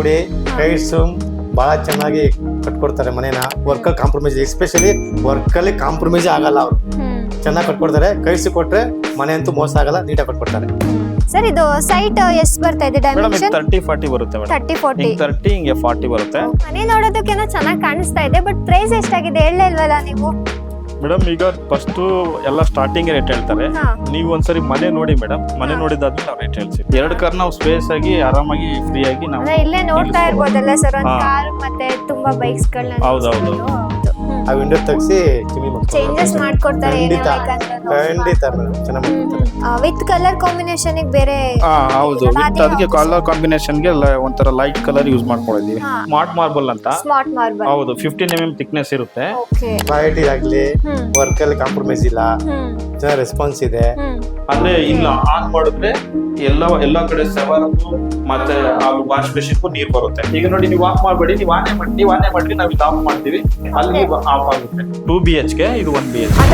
ಕೊಡಿ. ಗೈಡ್ಸ್ ಬಹಳ ಚೆನ್ನಾಗಿ ಕಟ್ಕೊಡ್ತಾರೆ ಮನೇನ. ವರ್ಕಲ್ಲಿ ಕಾಂಪ್ರಮೈಸ್, ಎಸ್ಪೆಷಲಿ ವರ್ಕಲ್ಲಿ ಕಾಂಪ್ರಮೈಸ್ ಆಗಲ್ಲ ಅವರು. ಚೆನ್ನಾಗಿ ಕಟ್ಕೊಡ್ತಾರೆ. ಗೈಡ್ಸ್ ಕೊಟ್ರೆ ಮನೆ ಅಂತೂ ಮೋಸ ಆಗಲ್ಲ, ನೀಟಾಗಿ ಕಟ್ಕೊಡ್ತಾರೆ. ಸರ್ ಇದು ಸೈಟ್ ಎಷ್ಟು ಬರ್ತಾ ಇದೆ ಮೇಡಮ್ ಡೈಮೆನ್ಷನ್? 30-40 ಬರುತ್ತೆ ಮೇಡಮ್. 30-40 ಹಿಂಗೆ 30 ಹಿಂಗೆ 40 ಬರುತ್ತೆ ಮನೆ ನೋಡೋದಕ್ಕೆನೋ ಚೆನ್ನಾಗಿ ಕಾಣಿಸ್ತಾ ಇದೆ, ಬಟ್ ಪ್ರೈಸ್ ಎಷ್ಟಾಗಿದೆ ಹೇಳಲೇ ಇಲ್ವಲ್ಲ ನೀವು? ಮೇಡಮ್. ಈಗ ಫಸ್ಟ್ ಎಲ್ಲ ಸ್ಟಾರ್ಟಿಂಗ್ ರೇಟ್ ಹೇಳ್ತಾರೆ. ಹಾ. ನೀವು ಒಂದ್ಸರಿ ಮನೆ ನೋಡಿ ಮೇಡಮ್. ಮನೆ ನೋಡಿದಾದ್ಮೇಲೆ ನಾವು ರೇಟ್ ಹೇಳ್ತೀವಿ. 2 ಕಾರ್ ನಾವು ಸ್ಪೇಸ್ ಆಗಿ ಆರಾಮಾಗಿ ಫ್ರೀ ಆಗಿ ನಾವು ಅದೇ ಇಲ್ಲೇ ನೋಡ್ತಾ ಇರ್ಬೋದಲ್ಲ ಸರ್, ಒಂದು ಹಾ. ಕಾರ್ ಮತ್ತೆ ತುಂಬಾ ಬೈಕ್ಸ್ ಗಳನ್ನ ಹೌದೌದು. ಆ ವಿಂಡೋ ತೆಗ್ಸಿ ಚೇಂಜಸ್ ಮಾಡ್ಕೊಡ್ತಾರೆ ಏನೇ ಖಂಡಿತ ಖಂಡಿತ ಮೇಡಮ್, ಚೆನ್ನಾಗಿ ಮಾಡ್ಕೊಡ್ತಾರೆ. ವಿತ್ ಕಲರ್ ಕಾಂಬಿನೇಷನ್ ಬೇರೆ. ಹೌದು. ಅದೇ ಅದಕ್ಕೆ ಕಲರ್ ಕಾಂಬಿನೇಷನ್ಗೆ ಒಂಥರ ಲೈಟ್ ಕಲರ್ ಯೂಸ್ ಮಾಡ್ಕೊಂಡಿದೀವಿ. ಹಾ. ಸ್ಮಾರ್ಟ್ ಮಾರ್ಬಲ್ ಅಂತ. Smart marble. ಹೌದು. 15 mm ಥಿಕ್ನೆಸ್ ಇರುತ್ತೆ. ಓಕೆ. ಕ್ವಾಲಿಟಿ ಆಗಲಿ, ವರ್ಕಲ್ಲಿ ಕಾಂಪ್ರಮೈಸ್ ಇಲ್ಲ, ಚೆನ್ನಾಗಿ ರೆಸ್ಪಾನ್ಸ್ ಇದೆ. ಅಂದ್ರೆ ಇಲ್ಲ ಆನ್ ಮಾಡಿದ್ರೆ ಎಲ್ಲ ಕಡೆ ಸೆವರ್ ಮತ್ತೆ ವಾಶ್ ಬೇಸಿನ್ಗೂ ನೀರ್ ಬರುತ್ತೆ. ಈಗ ನೋಡಿ, ನೀವು ಆಫ್ ಮಾಡಬೇಡಿ, ನೀವು ಆನೆ ಮಾಡಿ ನಾವು ಇದು ಆಫ್ ಮಾಡ್ತೀವಿ, ಅಲ್ಲಿ ಆಫ್ ಆಗುತ್ತೆ. 2 BHK, ಇದು 1 BHK.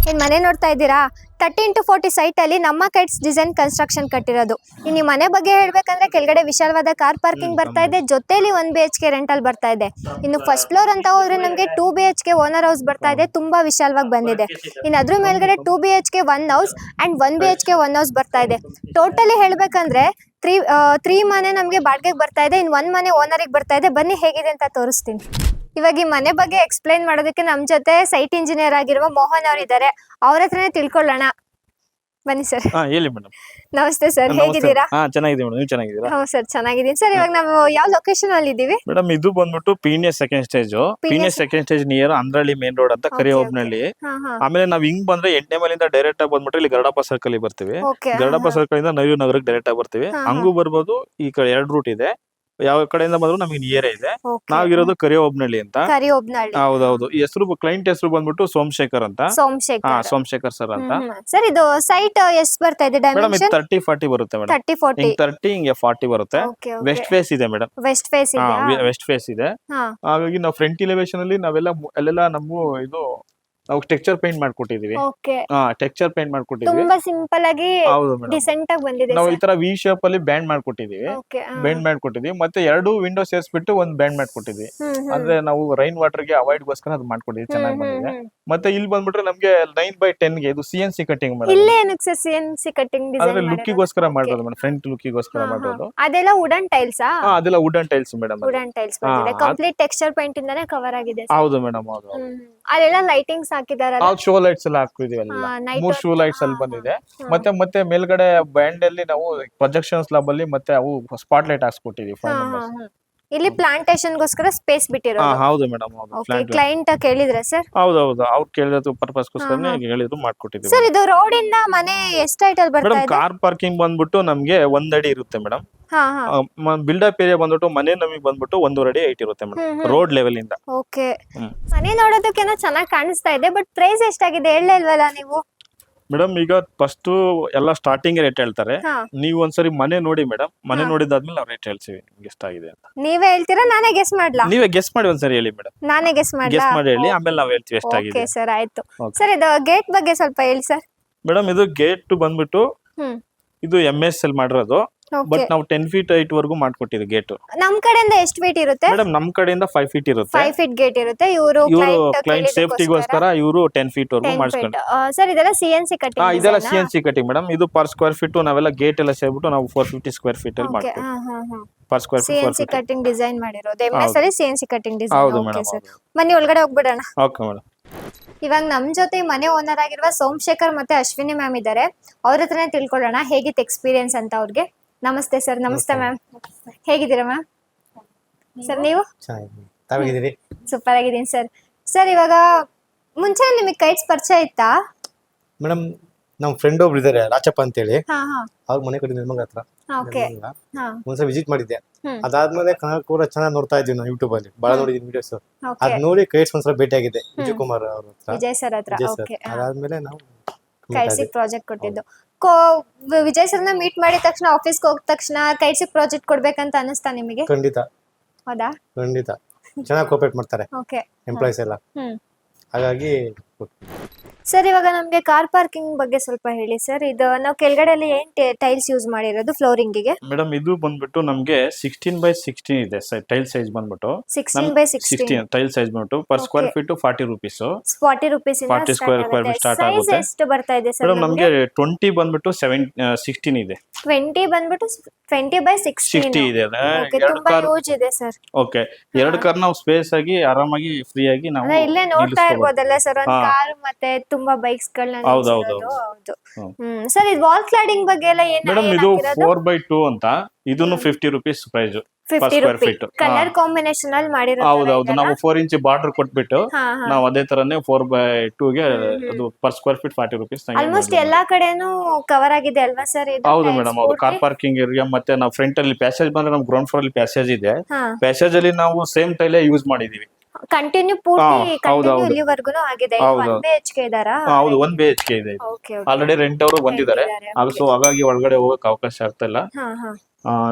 ಏನ್ ಮನೆ ನೋಡ್ತಾ ಇದ್ದೀರಾ? 30x40 ಸೈಟ್ ಅಲ್ಲಿ ನಮ್ಮ ಕೈಟ್ಸ್ ಡಿಸೈನ್ ಕನ್ಸ್ಟ್ರಕ್ಷನ್ ಕಟ್ಟಿರೋದು. ಇನ್ನು ಮನೆ ಬಗ್ಗೆ ಹೇಳ್ಬೇಕಂದ್ರೆ ಕೆಳಗಡೆ ವಿಶಾಲವಾದ ಕಾರ್ ಪಾರ್ಕಿಂಗ್ ಬರ್ತಾ ಇದೆ, ಜೊತೆಲಿ 1 BHK ರೆಂಟಲ್ ಬರ್ತಾ ಇದೆ. ಇನ್ನು ಫಸ್ಟ್ ಫ್ಲೋರ್ ಅಂತ ಹೋದ್ರೆ ನಮಗೆ 2 BHK ಓನರ್ ಹೌಸ್ ಬರ್ತಾ ಇದೆ, ತುಂಬಾ ವಿಶಾಲವಾಗಿ ಬಂದಿದೆ. ಇನ್ನು ಅದ್ರ ಮೇಲ್ಗಡೆ 2 BHK 1 house and 1 BHK 1 house ಬರ್ತಾ ಇದೆ. ಟೋಟಲಿ ಹೇಳ್ಬೇಕಂದ್ರೆ 3 ಮನೆ ನಮ್ಗೆ ಬಾಡಿಗೆಗೆ ಬರ್ತಾ ಇದೆ, ಇನ್ನು 1 ಮನೆ ಓನರಿಗೆ ಬರ್ತಾ ಇದೆ. ಬನ್ನಿ ಹೇಗಿದೆ ಅಂತ ತೋರಿಸ್ತೀನಿ. ಇವಾಗ ಈ ಮನೆ ಬಗ್ಗೆ ಎಕ್ಸ್ಪ್ಲೈನ್ ಮಾಡೋದಕ್ಕೆ ನಮ್ ಜೊತೆ ಸೈಟ್ ಇಂಜಿನಿಯರ್ ಆಗಿರುವ ಮೋಹನ್ ಅವರು ಇದ್ದಾರೆ. ಅವ್ರ ಹತ್ರನೇ ತಿಳ್ಕೊಳ್ಳೋಣ ಬನ್ನಿ ಸರ್. ಹೇಳಿ ಮೇಡಮ್. ನಮಸ್ತೆ ಸರ್, ಹೇಗಿದ್ದೀರಾ? ಚೆನ್ನಾಗಿದೆ ಮೇಡಮ್. ನೀವು ಚೆನ್ನಾಗಿದ್ದೀರಾ? ಹೌದು ಸರ್, ಚೆನ್ನಾಗಿದ್ದೀನಿ ಸರ್. ಇವಾಗ ನಾವು ಯಾವ ಲೊಕೇಶನ್ ಅಲ್ಲಿ ಇದೀವಿ? ಮೇಡಮ್, ಇದು ಬಂದ್ಬಿಟ್ಟು Peenya second stage. Peenya second stage near Andrahalli main road ಅಂತ ಕರಿಯೋಬ್ನಳ್ಳಿ. ಆಮೇಲೆ ನಾವ್ ಹಿಂಗ್ ಬಂದ್ರೆ ಎಣ್ಣೆ ಮೇಲಿಂದ ಡೈರೆಕ್ಟ್ ಆಗಿ ಬಂದ್ಬಿಟ್ರೆ ಇಲ್ಲಿ ಗರಡಪ್ಪ ಸರ್ಕಲ್ ಬರ್ತೀವಿ. ಗರಡಪ್ಪ ಸರ್ಕಲ್ ಇಂದ ನವೀನ್ ನಗರಕ್ಕೆ ಡೈರೆಕ್ಟ್ ಆಗಿ ಬರ್ತೀವಿ. ಹಂಗೂ ಬರ್ಬೋದು. ಈ ಕಡೆ 2 ರೂಟ್ ಇದೆ. ಯಾವ ಕಡೆಯಿಂದ ಬಂದ್ರು ನಮಗೆ ನಿಯರ್ ಇದೆ. ನಾವಿರೋದು ಕರಿಯೋಬ್ನಳ್ಳಿ ಅಂತ. ಹೌದೌದು. ಹೆಸರು ಕ್ಲೈಂಟ್ ಹೆಸರು ಬಂದ್ಬಿಟ್ಟು ಸೋಮಶೇಖರ್ ಅಂತ. ಸೋಮಶೇಖರ್ ಸರ್ ಅಂತ. ಸರ್ ಇದು ಸೈಟ್ ಎಷ್ಟು ಬರ್ತಾ ಇದೆ ಮೇಡಮ್? ಡೈಮೆನ್ಷನ್? 30-40 ಬರುತ್ತೆ ಮೇಡಮ್. 30-40 30 ಹಿಂಗೆ 40 ಬರುತ್ತೆ. ವೆಸ್ಟ್ ಫೇಸ್ ಇದೆ ಮೇಡಮ್. ವೆಸ್ಟ್ ಫೇಸ್ ಇದೆ. ವೆಸ್ಟ್ ಫೇಸ್ ಇದೆ. ಹಾಗಾಗಿ ನಾವು ಫ್ರಂಟ್ ಎಲಿವೇಶನ್ ಅಲ್ಲಿ ಅಲ್ಲೆಲ್ಲ ನಮ್ಮ ಇದು ನಾವು ಟೆಕ್ಸ್ಚರ್ ಪೇಂಟ್ ಮಾಡ್ಕೊಟ್ಟಿದೀವಿ. ಟೆಕ್ಸ್ಚರ್ ಪೇಂಟ್ ಮಾಡ್ಕೊಟ್ಟಿದೀವಿ. ತುಂಬಾ ಸಿಂಪಲ್ ಆಗಿ ಹೌದು ಮೇಡಮ್. ಡಿಸೆಂಟ್ ಆಗಿ ಬಂದಿದೆ. ನಾವು ಈ ತರ ವಿ ಶೇಪ್ ಅಲ್ಲಿ ಬ್ಯಾಂಡ್ ಮಾಡ್ಕೊಟ್ಟಿದೀವಿ. ಮತ್ತೆ 2 ವಿಂಡೋ ಸೇರಿಸ್ಬಿಟ್ಟು 1 ಬ್ಯಾಂಡ್ ಮಾಡ್ಕೊಟ್ಟಿದ್ವಿ. ಅಂದ್ರೆ ನಾವು ರೈನ್ ವಾಟರ್ ಗೆ ಅವಾಯ್ಡ್ ಗೋಸ್ಕರ ಅದು ಮಾಡ್ಕೊಟ್ಟಿದ್ವಿ. ಚೆನ್ನಾಗಿ ಬಂದಿದೆ. ಮತ್ತೆ ಇಲ್ಲಿ ಬಂದ್ಬಿಟ್ರೆ ನಮ್ಗೆ 9x10 ಗೆ ಇದು CNC ಕಟಿಂಗ್ ಮಾಡೋದು. ಇಲ್ಲೇ ಏನಕ್ಕೆ CNC ಕಟಿಂಗ್ ಡಿಸೈನ್ ಅಂದ್ರೆ ಲುಕ್ಕಿಗೋಸ್ಕರ ಮಾಡೋದು ಮೇಡಮ್. ಫ್ರಂಟ್ ಲುಕ್ಕಿಗೋಸ್ಕರ ಮಾಡೋದು. ಅದೆಲ್ಲ ವುಡನ್ ಟೈಲ್ಸ್? ಅದೆಲ್ಲ wooden tiles madam. Wooden tiles ಬಂದಿದೆ. ಕಂಪ್ಲೀಟ್ ಟೆಕ್ಸ್ಚರ್ ಪೇಂಟ್ ಇಂದಾನೆ ಕವರ್ ಆಗಿದೆ. ಹೌದು ಮೇಡಮ್. ಹೌದು. ಅದೆಲ್ಲ ಲೈಟಿಂಗ್ಸ್ ಹಾಕಿದಾರಲ್ಲ? ಶೋ ಲೈಟ್ಸ್ ಎಲ್ಲ ಹಾಕಿದೀವಿ. 3 ಶೋ ಲೈಟ್ಸ್ ಅಲ್ಲಿ ಬಂದಿದೆ. ಮತ್ತೆ ಮೇಲ್ಗಡೆ ಬ್ಯಾಂಡ್ ಅಲ್ಲಿ ನಾವು ಪ್ರೊಜೆಕ್ಷನ್ ಸ್ಲಾಬ್ ಅಲ್ಲಿ ಮತ್ತೆ ಅವು ಸ್ಪಾಟ್ ಲೈಟ್ ಹಾಕ್ಸ್ಕೊಟ್ಟಿದೀವಿ. ಇಲ್ಲಿ ಪ್ಲಾಂಟೇಶನ್ ಗೋಸ್ಕರ ಸ್ಪೇಸ್ ಬಿಟ್ಟಿರೋದು. ಹೌದು ಮೇಡಮ್. ಕ್ಲೈಂಟ್ ಕೇಳಿದ್ರೆ ಸರ್? ಹೌದೌದು. ಅವ್ರು ಕೇಳಿದ್ರು ಪರ್ಪಸ್ ಗೋಸ್ಕರ ಹೇಳಿದ್ರು ಮಾಡ್ಕೊಟ್ಟಿದ್ದೀವಿ. ಸರ್ ಇದು ರೋಡ್ ಇಂದ ಮನೆ ಎಷ್ಟು ಹೈಟ್ ಅಲ್ಲಿ ಬರ್ತಾ ಇದೆ? ಕಾರ್ ಪಾರ್ಕಿಂಗ್ ಬಂದ್ಬಿಟ್ಟು ನಮ್ಗೆ 1 ಅಡಿ ಇರುತ್ತೆ ಮೇಡಮ್. ಬಿಲ್ಡಪ್ ಏರಿಯಾ ಬಂದ್ಬಿಟ್ಟು ಮನೆ ನಮಗೆ ಬಂದ್ಬಿಟ್ಟು 1.5 ಅಡಿ ಹೈಟ್ ಇರುತ್ತೆ ಮೇಡಮ್, ರೋಡ್ ಲೆವೆಲ್ ಇಂದ. ಓಕೆ. ಮನೆ ನೋಡೋದಕ್ಕೆನೋ ಚೆನ್ನಾಗಿ ಕಾಣಿಸ್ತಾ ಇದೆ, ಬಟ್ ಪ್ರೈಸ್ ಎಷ್ಟಾಗಿದೆ ಹೇಳಲೇ ಇಲ್ವಲ್ಲ ನೀವು? ಮೇಡಮ್, ಈಗ ಫಸ್ಟ್ ಎಲ್ಲ ಸ್ಟಾರ್ಟಿಂಗ್ ರೇಟ್ ಹೇಳ್ತಾರೆ. ನೀವು ಒಂದ್ಸರಿ ಮನೆ ನೋಡಿ ಮೇಡಮ್. ಮನೆ ನೋಡಿದಾದ್ಮೇಲೆ ನಾವು ರೇಟ್ ಹೇಳ್ತೀವಿ ನಿಮ್ಗೆ ಎಷ್ಟಾಗಿದೆ ಅಂತ. ನೀವೇ ಹೇಳ್ತೀರಾ ನಾನೇ ಗೆಸ್ ಮಾಡ್ಲಾ? ನೀವೇ ಗೆಸ್ ಮಾಡಿ ಒಂದ್ಸರಿ ಹೇಳಿ ಮೇಡಮ್. ನಾನೇ ಗೆಸ್ ಮಾಡಿ ಹೇಳಿ, ಆಮೇಲೆ ನಾವು ಹೇಳ್ತೀವಿ ಎಷ್ಟಾಗಿದೆ. ಓಕೆ ಸರ್, ಆಯ್ತು. ಸರ್ ಇದು ಗೇಟ್ ಬಗ್ಗೆ ಸ್ವಲ್ಪ ಹೇಳಿ ಸರ್. ಮೇಡಮ್, ಇದು ಗೇಟ್ ಬಂದ್ಬಿಟ್ಟು ಇದು MS ಅಲ್ಲಿ ಮಾಡಿರೋದು. ಬಟ್ ನಾವು 10 feet ಹೈಟ್ ವರೆಗೂ ಮಾಡ್ಕೊಟ್ಟಿದ್ವಿ ಗೇಟ್. ನಮ್ ಕಡೆಯಿಂದ ಎಷ್ಟು ಫೀಟ್ ಇರುತ್ತೆ ಮೇಡಮ್? ನಮ್ ಕಡೆಯಿಂದ 5 feet ಇರುತ್ತೆ. 5 feet ಗೇಟ್ ಇರುತ್ತೆ. ಇವರು ಕ್ಲೈಂಟ್ ಸೇಫ್ಟಿಗೋಸ್ಕರ ಇವರು 10 feet ವರೆಗೂ ಮಾಡಿಸ್ಕೊಂಡು. ಸರ್ ಇದೆಲ್ಲ CNC ಕಟಿಂಗ್? ಇದೆಲ್ಲ CNC ಕಟಿಂಗ್ ಮೇಡಮ್. ಇದು ಪರ್ ಸ್ಕ್ವೇರ್ ಫೀಟ್ ನಾವೆಲ್ಲ ಗೇಟ್ ಎಲ್ಲ ಸೇರ್ಬಿಟ್ಟು ನಾವು 450 ಸ್ಕ್ವೇರ್ ಫೀಟ್ ಅಲ್ಲಿ ಮಾಡ್ತೀವಿ. Per square feet CNC cutting design ಮಾಡಿರೋದು. MS ಅಲ್ಲಿ CNC ಕಟಿಂಗ್ ಡಿಸೈನ್. ಹೌದು ಮೇಡಮ್. ಬನ್ನಿ ಒಳಗಡೆ ಹೋಗ್ಬಿಡೋಣ. Okay madam. ಇವಾಗ ನಮ್ ಜೊತೆ ಮನೆ ಓನರ್ ಆಗಿರುವ ಸೋಮಶೇಖರ್ ಮತ್ತೆ ಅಶ್ವಿನಿ ಮ್ಯಾಮ್ ಇದ್ದಾರೆ. ಅವ್ರ ಹತ್ರನೇ ತಿಳ್ಕೊಳ್ಳೋಣ ಹೇಗಿತ್ತು ಎಕ್ಸ್ಪೀರಿಯನ್ಸ್ ಅಂತ ಅವ್ರಿಗೆ. ನಮಸ್ತೆ ಸರ್. ನಮಸ್ತೆ ಮ್ಯಾಮ್, ಹೇಗಿದ್ದೀರಾ ಮ್ಯಾಮ್? ಸರ್ ನೀವು? ಸೂಪರ್ ಆಗಿದ್ದೀನಿ ಸರ್. ಸರ್ ಇವಾಗ ಮುಂಚೆ ನಿಮಗೆ ಕೈಟ್ಸ್ ಪರಿಚಯ ಇತ್ತಾ? ಮೇಡಮ್, ನಮ್ ಫ್ರೆಂಡ್ ಒಬ್ರು ಇದಾರೆ, ರಾಚಪ್ಪ ಅಂತೇಳಿ. ಅವ್ರ ಮನೆ ಕಡೆ ನಿರ್ಮಂಗ ಹತ್ರ. ಒಂದ್ಸಲ ವಿಸಿಟ್ ಮಾಡಿದ್ದೆ. ಅದಾದ್ಮೇಲೆ ಕನ್ನಡ ಕೂಡ ಚೆನ್ನಾಗಿ ನೋಡ್ತಾ ಇದ್ವಿ ನಾವು ಯೂಟ್ಯೂಬ್ ಅಲ್ಲಿ. ಬಹಳ ನೋಡಿದೀನಿ ವಿಡಿಯೋಸ್. ಅದ್ ನೋಡಿ ಕೈಟ್ಸ್ ಒಂದ್ಸಲ ಭೇಟಿ ಆಗಿದೆ ವಿಜಯ್ ಕುಮಾರ್ ಅವ್ರ ಹತ್ರ. ವಿಜಯ್ ಸರ್ ಹತ್ರ. ಅದಾದ್ಮೇಲೆ ನಾವು ಕೈಟ್ಸ್ ಪ್ರಾಜೆಕ್ಟ್ ಕೊಟ್ಟಿದ್ದು. ವಿಜಯ್ ಸರ್ನ ಮೀಟ್ ಮಾಡಿದ ತಕ್ಷಣ ಆಫೀಸ್ಗೆ ಹೋದ ತಕ್ಷಣ ಕೈಟ್ಸ್ ಪ್ರಾಜೆಕ್ಟ್ ಕೊಡ್ಬೇಕಂತ ಅನಿಸ್ತಾ ನಿಮಗೆ? ಖಂಡಿತ. ಹೌದಾ? ಖಂಡಿತ. ಚೆನ್ನಾಗಿ ಕೋಆಪರೇಟ್ ಮಾಡ್ತಾರೆ ಎಂಪ್ಲಾಯ್ಸ್ ಎಲ್ಲ. ಹಾಗಾಗಿ ಸರ್ ಇವಾಗ ನಮ್ಗೆ ಕಾರ್ ಪಾರ್ಕಿಂಗ್ ಬಗ್ಗೆ ಸ್ವಲ್ಪ ಹೇಳಿ ಸರ್. ಇದು ನಾವು ಕೆಳಗಡೆ ಅಲ್ಲಿ ಏನ್ ಟೈಲ್ಸ್ ಯೂಸ್ ಮಾಡಿರೋದು ಫ್ಲೋರಿಂಗಿಗೆ? ಮೇಡಮ್ ಇದು ಬಂದ್ಬಿಟ್ಟು ನಮ್ಗೆ 16x16 ಇದೆ ಟೈಲ್ ಸೈಜ್ ಬಂದ್ಬಿಟ್ಟು 16x16 ಟೈಲ್ ಸೈಜ್ ಬಂದ್ಬಿಟ್ಟು per square feet 40 rupees. 40 rupees ಇಂದ 40 ಸ್ಕ್ವೇರ್ ಫೀಟ್ ಸ್ಟಾರ್ಟ್ ಸೈಜ್ ಆಗುತ್ತೆ ಎಷ್ಟು ಬರ್ತಾ ಇದೆ ಸರ್? ಮೇಡಮ್ ನಮ್ಗೆ 20 ಬಂದ್ಬಿಟ್ಟು 16 ಇದೆ. 20 ಬಂದ್ಬಿಟ್ಟು 20x16 60 ಇದೆ. ಓಕೆ, ಎರಡು ತುಂಬಾ ಕಾರ್ ಯೂಸ್ ಇದೆ ಸರ್. ಓಕೆ, ಎರಡು ಕಾರ್ ನಾವು ಸ್ಪೇಸ್ ಆಗಿ ಆರಾಮಾಗಿ ಫ್ರೀ ಆಗಿ ನಾವು ಅದೇ ಇಲ್ಲೇ ನೋಡ್ತಾ ನಿಲ್ಲಿಸ್ಕೊಬೋದು. ಇರ್ಬೋದಲ್ಲ ಸರ್, ಒಂದ್ ಹಾ. ಕಾರ್ ಮತ್ತೆ ತುಂಬಾ ಬೈಕ್ಸ್ ಗಳನ್ನ ಹೌದು, ಹೌದು, ನಿಲ್ಸಿರೋದು. ಹೌದು. ಹೌದು ಸರ್. ಇದು ವಾಲ್ ಕ್ಲಾಡಿಂಗ್ ಬಗ್ಗೆ ಎಲ್ಲ ಏನ್ ಮೇಡಮ್ ಇದು 4x2 ಅಂತ ಇದನ್ನು 50 rupees price 50 square rupee feet. Colour combination ಅಲ್ಲಿ ಮಾಡಿರೋದು. ಹೌದೌದು, ನಾವು 4 ಇಂಚ್ ಬಾರ್ಡರ್ ಕೊಟ್ಬಿಟ್ಟು ನಾವು ಅದೇ ತರನೇ 4x2 ಗೆ ಅದು per square feet 40 rupees. Almost ಎಲ್ಲಾ ಕಡೆನೂ ಕವರ್ ಆಗಿದೆ ಅಲ್ವಾ ಸರ್ ಇದು? ಹೌದು ಮೇಡಮ್, ಹೌದು. ಕಾರ್ ಪಾರ್ಕಿಂಗ್ ಏರಿಯಾ ಮತ್ತೆ ನಾವು ಫ್ರಂಟ್ ಅಲ್ಲಿ ಪ್ಯಾಸೇಜ್ ಬಂದ್ರೆ ನಮ್ ಗ್ರೌಂಡ್ ಫ್ಲೋರ್ ಅಲ್ಲಿ ಪ್ಯಾಸೇಜ್ ಇದೆ. ಪ್ಯಾಸೇಜ್ ಅಲ್ಲಿ ನಾವು ಸೇಮ್ ಟೈಲೇ ಯೂಸ್ ಮಾಡಿದೀವಿ. ಕಂಟಿನ್ಯೂ ಪೂರ್ತಿ ಹೌದು, ಕಂಟಿನ್ಯೂ ಹೌದು. ಇಲ್ಲಿವರೆಗೂ ಆಗಿದೆ. ಹೌದು. 1 BHK ಇದಾರಾ? ಹೌದು, 1 BHK ಇದೆ. ಓಕೆ ಆಲ್ರೆಡಿ ರೆಂಟ್ ಅವರು ಬಂದಿದ್ದಾರೆ. ಸೊ ಹಾಗಾಗಿ ಒಳಗಡೆ ಹೋಗಕ್ ಅವಕಾಶ ಆಗ್ತಾ ಇಲ್ಲ.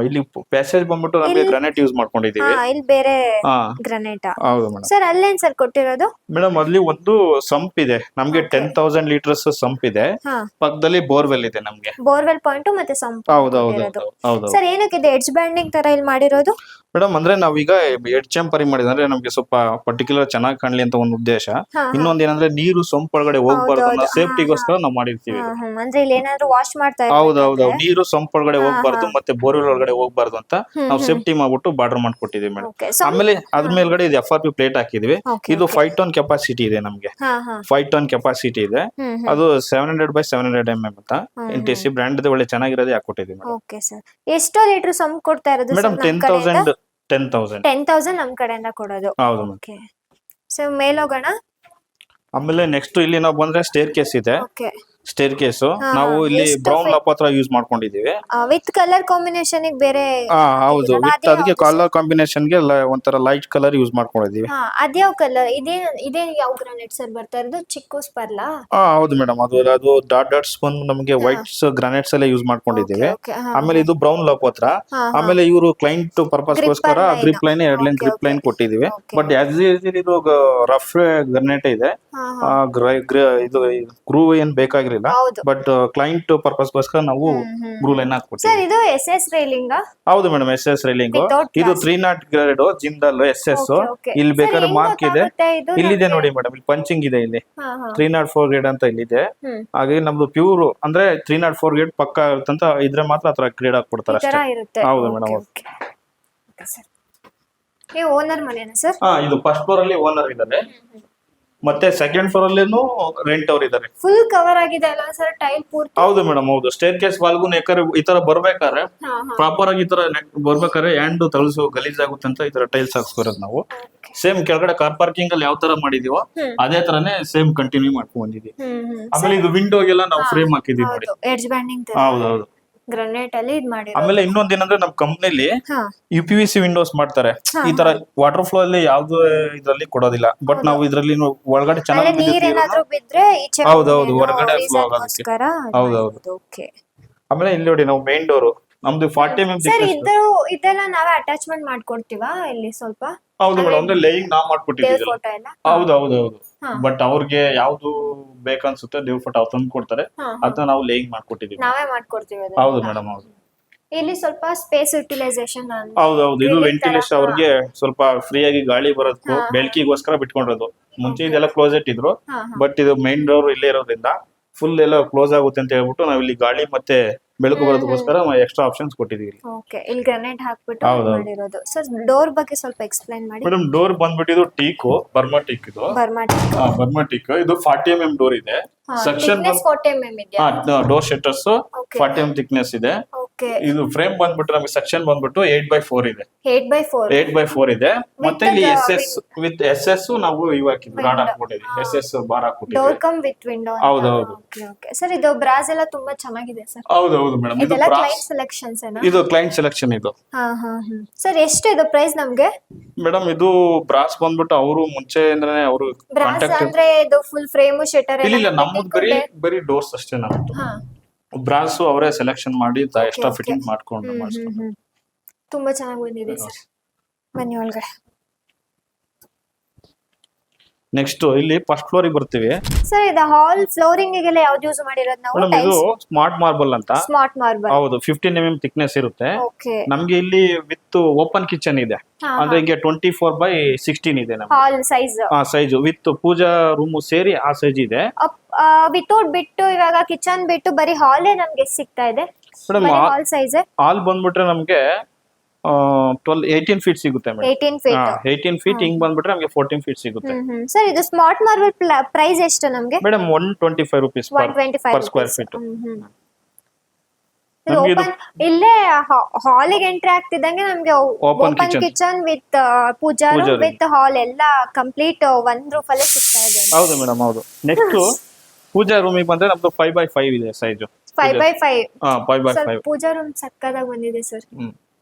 ಇಲ್ಲಿ ಪ್ಯಾಸೇಜ್ ಬಂದ್ಬಿಟ್ಟು ನಮಗೆ ಗ್ರಾನೈಟ್ ಯೂಸ್ ಮಾಡ್ಕೊಂಡಿದೀವಿ. ಇಲ್ಲಿ ಬೇರೆ ಹಾ, ಗ್ರಾನೈಟ್. ಹೌದು ಮೇಡಮ್. ಸರ್ ಅಲ್ಲೇನ್ ಸರ್ ಕೊಟ್ಟಿರೋದು? ಮೇಡಮ್ ಅಲ್ಲಿ ಒಂದು ಸಂಪ್ ಇದೆ ನಮ್ಗೆ, 10,000 ಲೀಟರ್ಸ್ ಸಂಪ್ ಇದೆ. ಪಕ್ಕದಲ್ಲಿ ಬೋರ್ವೆಲ್ ಇದೆ ನಮ್ಗೆ. ಬೋರ್ವೆಲ್ ಪಾಯಿಂಟ್ ಮತ್ತೆ ಸಂಪ್. ಹೌದು. ಸರ್ ಏನಕ್ಕಿದೆ ಎಡ್ಜ್ ಬ್ಯಾಂಡಿಂಗ್ ತರ ಇಲ್ಲಿ ಮಾಡಿರೋದು? ಮೇಡಮ್ ಅಂದ್ರೆ ನಾವೀಗ ಎಡ್ ಚಂಪರಿ ಮಾಡಿದ್ರೆ ಅಂದ್ರೆ ನಮ್ಗೆ ಸ್ವಲ್ಪ ಪರ್ಟಿಕ್ಯುಲರ್ ಚೆನ್ನಾಗಿ ಕಾಣ್ಲಿ ಅಂತ ಒಂದು ಉದ್ದೇಶ. ಇನ್ನೊಂದ್ ಏನಂದ್ರೆ ನೀರು ಸಂಪ್ ಒಳಗಡೆ ಹೋಗ್ಬಾರ್ದು ಅನ್ನೋ ಸೇಫ್ಟಿಗೋಸ್ಕರ ನಾವು ಮಾಡಿರ್ತೀವಿ. ಅಂದ್ರೆ ಇಲ್ಲಿ ಏನಾದ್ರು ವಾಶ್ ಮಾಡ್ತಾ ಹೌದೌದು, ನೀರು ಸಂಪ್ ಒಳಗಡೆ ಹೋಗ್ಬಾರ್ದು ಮತ್ತೆ ಬೋರ್ವೆಲ್ ಒಳಗಡೆ ಹೋಗ್ಬಾರ್ದು ಅಂತ ನಾವು ಸೇಫ್ಟಿ ಮಾಡ್ಬಿಟ್ಟು ಬಾರ್ಡರ್ ಮಾಡ್ಕೊಟ್ಟಿದೀವಿ ಮೇಡಮ್. ಆಮೇಲೆ ಅದ್ರ ಮೇಲ್ಗಡೆ ಇದು FRP ಪ್ಲೇಟ್ ಹಾಕಿದ್ವಿ. ಇದು 5 ಟನ್ ಕೆಪಾಸಿಟಿ ಇದೆ ನಮ್ಗೆ. 5 ಟನ್ ಕೆಪಾಸಿಟಿ ಇದೆ. ಅದು 700x700 mm ಅಂತ NTC ಬ್ರ್ಯಾಂಡ್ ಒಳ್ಳೆ ಚೆನ್ನಾಗಿರೋದೇ ಹಾಕೊಟ್ಟಿದೀವಿ ಮೇಡಮ್. Okay sir. ಎಷ್ಟು ಲೀಟರ್ ಸಂಪ್ ಕೊಡ್ತಾ ಇರೋದು ಮೇಡಮ್ 10,000 ನಮ್ ಕಡೆಯಿಂದ ಕೊಡೋದು. ಹೌದು ಮೇಡಮ್. Okay sir, ಮೇಲೋಗೋಣ. ಆಮೇಲೆ ನೆಕ್ಸ್ಟ್ ಇಲ್ಲಿ ನಾವು ಬಂದ್ರೆ ಸ್ಟೇರ್ ಕೇಸ್ ಇದೆ. ಓಕೆ, ಸ್ಟೇರ್ ಕೇಸ್ ನಾವು ಇಲ್ಲಿ ಬ್ರೌನ್ ಲಪಾತ್ರ ಯೂಸ್ ಮಾಡ್ಕೊಂಡಿದೀವಿ. ವಿತ್ ಕಲರ್ ಕಾಂಬಿನೇಷನ್ ಬೇರೆ. ಹೌದು, ವಿತ್ ಅದಕ್ಕೆ ಕಲರ್ ಕಾಂಬಿನೇಷನ್ ಗೆ ಒಂಥರ ಲೈಟ್ ಕಲರ್ ಯೂಸ್ ಮಾಡ್ಕೊಂಡಿದೀವಿ. ಅದ್ಯಾವ ಕಲರ್? ಇದೇ ಯಾವ ಗ್ರಾನೈಟ್ ಸರ್ ಬರ್ತಾ ಇರೋದು? ಚಿಕ್ಕೋಸ್ ಪರ್ಲಾ? ಹೌದು ಮೇಡಮ್, ಅದು ಡಾಟ್ಸ್ ಬಂದು ನಮಗೆ ವೈಟ್ಸ್ ಗ್ರಾನೈಟ್ಸ್ ಎಲ್ಲ ಯೂಸ್ ಮಾಡ್ಕೊಂಡಿದೀವಿ. ಆಮೇಲೆ ಇದು ಬ್ರೌನ್ ಲಪಾತ್ರ. ಆಮೇಲೆ ಇವರು ಕ್ಲೈಂಟ್ ಪರ್ಪಸ್ ಗೋಸ್ಕರ grip line 2 line grip line ಕೊಟ್ಟಿದೀವಿ. ಬಟ್ ಆಸ್ ಯೂಶುವಲ್ ಇದು ರಫ್ ಗ್ರಾನೈಟ್ ಇದೆ. ಇದು ಗ್ರೂ ಏನ್ ಬೇಕಾಗಿಲ್ಲ. ಬಟ್ ಕ್ಲೈಂಟ್ ಪರ್ಪಸ್ ಗೋಸ್ಕರ ನಾವು ಗ್ರೂ ಲೈನ್ ಹಾಕ್ಬಿಟ್ಟಿವಿ. ಸರ್ ಇದು SS ರೈಲಿಂಗ್? ಹೌದು ಮೇಡಮ್, SS ರೈಲಿಂಗ್. ಇದು 300 ಗ್ರೇಡ್ ಜಿಂದಾಲ್ SS. ಇಲ್ಲಿ ಬೇಕಾದ್ರೆ ಮಾರ್ಕ್ ಇದೆ, ಇಲ್ಲಿದೆ ನೋಡಿ ಮೇಡಮ್, ಇಲ್ಲಿ ಪಂಚಿಂಗ್ ಇದೆ. ಇಲ್ಲಿ 304 ಗ್ರೇಡ್ ಅಂತ ಇಲ್ಲಿದೆ. ಹಾಗೆ ನಮ್ದು ಪ್ಯೂರ್ ಅಂದ್ರೆ 304 ಗ್ರೇಡ್ ಪಕ್ಕ ಇರುತ್ತಂತ ಇದ್ರೆ ಮಾತ್ರ ಆತರ ಗ್ರೇಡ್ ಹಾಕ್ಬಿಡ್ತಾರೆ ಅಷ್ಟೇ. ಹೌದು ಮೇಡಮ್. ಓನರ್ ಮನೆನಾ ಸರ್? ಇದು ಫಸ್ಟ್ ಫ್ಲೋರ್ ಅಲ್ಲಿ ಓನರ್ ಇದ್ದಾರೆ, ಮತ್ತೆ ಸೆಕೆಂಡ್ ಫ್ಲೋರ್ ಅಲ್ಲೇನು ರೆಂಟ್ ಅವ್ರು ಇದ್ದಾರೆ. ಫುಲ್ ಕವರ್ ಆಗಿದೆ ಅಲ್ಲ ಸರ್ ಟೈಲ್ ಪೂರ್ತಿ? ಹೌದು ಮೇಡಮ್, ಹೌದು. ಸ್ಟೇರ್ ಕೇಸ್ ವಾಲ್ಗೂ ಈ ತರ ಬರ್ಬೇಕಾದ್ರೆ ಪ್ರಾಪರ್ ಆಗಿ ಈ ತರ ಬರ್ಬೇಕಾದ್ರೆ ಹ್ಯಾಂಡ್ ತಳಸು ಗಲೀಜ್ ಆಗುತ್ತೆ ಅಂತ ಈ ತರ ಟೈಲ್ಸ್ ಹಾಕ್ಸ್ಕೊರೋದು ನಾವು. ಸೇಮ್ ಕೆಳಗಡೆ ಕಾರ್ ಪಾರ್ಕಿಂಗ್ ಅಲ್ಲಿ ಯಾವ ತರ ಮಾಡಿದೀವೋ ಅದೇ ತರನೇ ಸೇಮ್ ಕಂಟಿನ್ಯೂ ಮಾಡ್ಕೊಂಡ್ ಬಂದಿದೀವಿ. ಆಮೇಲೆ ಇದು ವಿಂಡೋಗೆಲ್ಲ ನಾವು ಫ್ರೇಮ್ ಹಾಕಿದೀವಿ ನೋಡಿ. ಎಡ್ಜ್ ಬ್ಯಾಂಡಿಂಗ್ ಹೌದೌದು, ಗ್ರಾನೈಟ್ ಅಲ್ಲಿ ಇದು ಮಾಡಿ. ಆಮೇಲೆ ಇನ್ನೊಂದ್ ಏನಂದ್ರೆ ನಮ್ ಕಂಪ್ನಿಲಿ UPVC ವಿಂಡೋಸ್ ಮಾಡ್ತಾರೆ. ಈ ತರ ವಾಟರ್ ಫ್ಲೋ ಅಲ್ಲಿ ಯಾವ್ದು ಇದ್ರಲ್ಲಿ ಕೊಡೋದಿಲ್ಲ. ಬಟ್ ನಾವು ಇದ್ರಲ್ಲಿ ಒಳಗಡೆ ಚೆನ್ನಾಗಿ ಹೌದೌದು ಹೊರಗಡೆ ಫ್ಲೋ ಆಗೋದಕ್ಕೆ. ಹೌದೌದು. ಆಮೇಲೆ ಇಲ್ಲಿ ನೋಡಿ ನಾವು ಮೇನ್ ಡೋರ್ ನಮ್ದು 40 mm ಇದೆಲ್ಲ ನಾವೇ ಅಟ್ಯಾಚ್ಮೆಂಟ್ ಮಾಡ್ಕೊಡ್ತೀವಾ ಇಲ್ಲಿ ಸ್ವಲ್ಪ? ಹೌದು ಮೇಡಮ್, ಅಂದ್ರೆ ಲೇಯಿಂಗ್ ನಾವ್ ಮಾಡ್ಕೊಟ್ಟಿದ್ದೀವಿ. ಹೌದು. ಬಟ್ ಅವ್ರಿಗೆ ಯಾವ್ದು ಬೇಕನ್ಸುತ್ತೆ ದೇವ್ರ ಫೋಟೋ ಅವ್ರು ತಂದು ಕೊಡ್ತಾರೆ, ಅದನ್ನ ನಾವು ಲೇಯಿಂಗ್ ಮಾಡ್ಕೊಟ್ಟಿದೀವಿ. ನಾವೇ ಮಾಡ್ಕೊಡ್ತೀವಿ. ಹೌದು ಮೇಡಮ್, ಹೌದು. ಇಲ್ಲಿ ಸ್ವಲ್ಪ ಸ್ಪೇಸ್ ಯುಟಿಲೈಸೇಷನ್. ಹೌದೌದು, ಇದು ವೆಂಟಿಲೇಷನ್ ಅವ್ರಿಗೆ ಸ್ವಲ್ಪ ಫ್ರೀ ಆಗಿ ಗಾಳಿ ಬರೋದಕ್ಕೂ ಬೆಳಕಿಗೋಸ್ಕರ ಬಿಟ್ಕೊಂಡಿರೋದು. ಮುಂಚೆ ಇದೆಲ್ಲ ಕ್ಲೋಸೆಟ್ ಇದ್ರು, ಬಟ್ ಇದು ಮೇನ್ ಡೋರ್ ಇಲ್ಲೇ ಇರೋದ್ರಿಂದ ಫುಲ್ ಎಲ್ಲ ಕ್ಲೋಸ್ ಆಗುತ್ತೆ ಅಂತ ಹೇಳ್ಬಿಟ್ಟು ನಾವ್ ಇಲ್ಲಿ ಗಾಳಿ ಮತ್ತೆ ಬೆಳಕು ಬರೋದಕ್ಕೋಸ್ಕರ ಎಕ್ಸ್ಟ್ರಾ ಆಪ್ಷನ್ಸ್ ಕೊಟ್ಟಿದೀವಿ. ಓಕೆ, ಇಲ್ಲಿ ಗ್ರಾನೈಟ್ ಹಾಕ್ಬಿಟ್ಟು ಮಾಡಿರೋದು. ಸರ್ ಡೋರ್ ಬಗ್ಗೆ ಸ್ವಲ್ಪ ಎಕ್ಸ್ಪ್ಲೈನ್ ಮಾಡಿ. ಮೇಡಮ್, ಡೋರ್ ಬಂದ್ಬಿಟ್ಟು ಟೀಕ್ ಬರ್ಮಾ ಟೀಕ್. ಇದು ಬರ್ಮಾ ಟೀಕ್. ಇದು 40 mm ಡೋರ್ ಇದೆ. ಸೆಕ್ಷನ್ 40 mm ಇದೆಯಾ? ಡೋರ್ ಶಟರ್ಸ್ 40 mm ಥಿಕ್ನೆಸ್ ಇದೆ. ಇದು ಫ್ರೇಮ್ ಬಂದ್ಬಿಟ್ಟು ನಮಗೆ ಸೆಕ್ಷನ್ ಬಂದ್ಬಿಟ್ಟು 8x4 ಇದೆ. 8x4 ಇದೆ. ಮತ್ತೆ ಇಲ್ಲಿ SS ವಿತ್ SS ನಾವು ಇವಾಕಿದ್ವಿ ರಾಡ್ ಹಾಕ್ಬಿಟ್ಟಿದ್ವಿ. SS ಬಾರ್ ಹಾಕ್ಬಿಟ್ಟಿದ್ವಿ. Door come with window. ಹೌದೌದು. ಓಕೆ ಸರ್, ಇದು ಬ್ರಾಸ್ ಎಲ್ಲ ತುಂಬಾ ಚೆನ್ನಾಗಿದೆ ಸರ್. ಹೌದು ಮೇಡಮ್, ಇದು ಕ್ಲೈಂಟ್ ಸೆಲೆಕ್ಷನ್ಸ್ ಏನಾ? ಇದು ಕ್ಲೈಂಟ್ ಸೆಲೆಕ್ಷನ್ ಇದು. ಸರ್ ಎಷ್ಟು ಇದು ಪ್ರೈಸ್ ನಮಗೆ? ಮೇಡಮ್, ಇದು ಬ್ರಾಸ್ ಬಂದ್ಬಿಟ್ಟು ಅವರು ಮುಂಚೆ ಅಂದ್ರೆ ಅವರು ಕಾಂಟ್ಯಾಕ್ಟ್ ಅಂದ್ರೆ ಇದು ಫುಲ್ ಫ್ರೇಮ್ ಶಟರ್ ಎಲ್ಲ? ಇಲ್ಲ, ನಮ್ಮದು ಬರೀ ಡೋರ್ಸ್ ಅಷ್ಟೇ. ನಮ್ಮದು ಬ್ರಾಸ್ ಅವರೇ ಸೆಲೆಕ್ಷನ್ ಮಾಡಿ ಎಕ್ಸ್ಟ್ರಾ ಫಿಟ್ಟಿಂಗ್ ಮಾಡ್ಕೊಂಡು ಮಾಡಿಸ್ಕೊಂಡು. ತುಂಬಾ ಚೆನ್ನಾಗಿ ಬಂದಿದೆ ಸರ್. ಬನ್ನಿ ಒಳಗಡೆ. ನೆಕ್ಸ್ಟ್ ಇಲ್ಲಿ ಫಸ್ಟ್ ಫ್ಲೋರ್ ಬರ್ತೀವಿ ಸರ್ ಇದು ಹಾಲ್ ಫ್ಲೋರಿಂಗ್ ಗೆಲ್ಲ ಯಾವ್ದು ಯೂಸ್ ಮಾಡಿರೋದು ನಾವು? ಮೇಡಮ್. ಇದು ಸ್ಮಾರ್ಟ್ ಮಾರ್ಬಲ್ ಅಂತ. Smart marble. ಹೌದು, 15 mm ಥಿಕ್ನೆಸ್ ಇರುತ್ತೆ. ಓಕೆ. ನಮ್ಗೆ ಇಲ್ಲಿ ವಿತ್ ಓಪನ್ ಕಿಚನ್ ಇದೆ, ಅಂದ್ರೆ ಹಿಂಗೆ 24/16 ಇದೆ ನಮ್ಗೆ hall size. Size with pooja room ಸೇರಿ ಆ ಸೈಜ್ ಇದೆ. ವಿತೌಟ್ ಬಿಟ್ಟು ಇವಾಗ ಕಿಚನ್ ಬಿಟ್ಟು ಬರೀ ಹಾಲೇ ನಮ್ಗೆ ಸಿಗ್ತಾ ಇದೆ ಮೇಡಮ್. ಹಾಲ್ ಸೈಜ್ ಹಾಲ್ ಬಂದ್ಬಿಟ್ರೆ ನಮ್ಗೆ 18 ಫೀಟ್ ಸಿಗುತ್ತೆ ಮೇಡಮ್. 18 ಫೀಟ್. 18 ಫೀಟ್ ಹಿಂಗ್ ಬಂದ್ಬಿಟ್ರೆ ನಮ್ಗೆ 14 ಫೀಟ್ ಸಿಗುತ್ತೆ. ಸರ್ ಇದು ಸ್ಮಾರ್ಟ್ ಮಾರ್ಬಲ್ ಪ್ರೈಸ್ ಎಷ್ಟು ನಮ್ಗೆ? Madam 125 rupees per square feet. ಇಲ್ಲೇ ಹಾಲಿಗೆ ಎಂಟ್ರಿ ಆಗ್ತಿದ್ದಂಗೆ ನಮ್ಗೆ open kitchen with pooja room with hall ಎಲ್ಲ ಕಂಪ್ಲೀಟ್ ಒಂದ್ ರೂಫ್ ಅಲ್ಲೇ ಸಿಗ್ತಾ ಇದೆ. ಹೌದು ಮೇಡಮ್, ಹೌದು. ನೆಕ್ಸ್ಟ್ ಪೂಜಾ ರೂಮಿಗೆ ಬಂದ್ರೆ ನಮ್ದು 5x5 ಇದೆ ಸೈಜ್. 5x5. 5x5 ಪೂಜಾ ರೂಮ್ ಸಕ್ಕದಾಗಿ ಬಂದಿದೆ ಸರ್.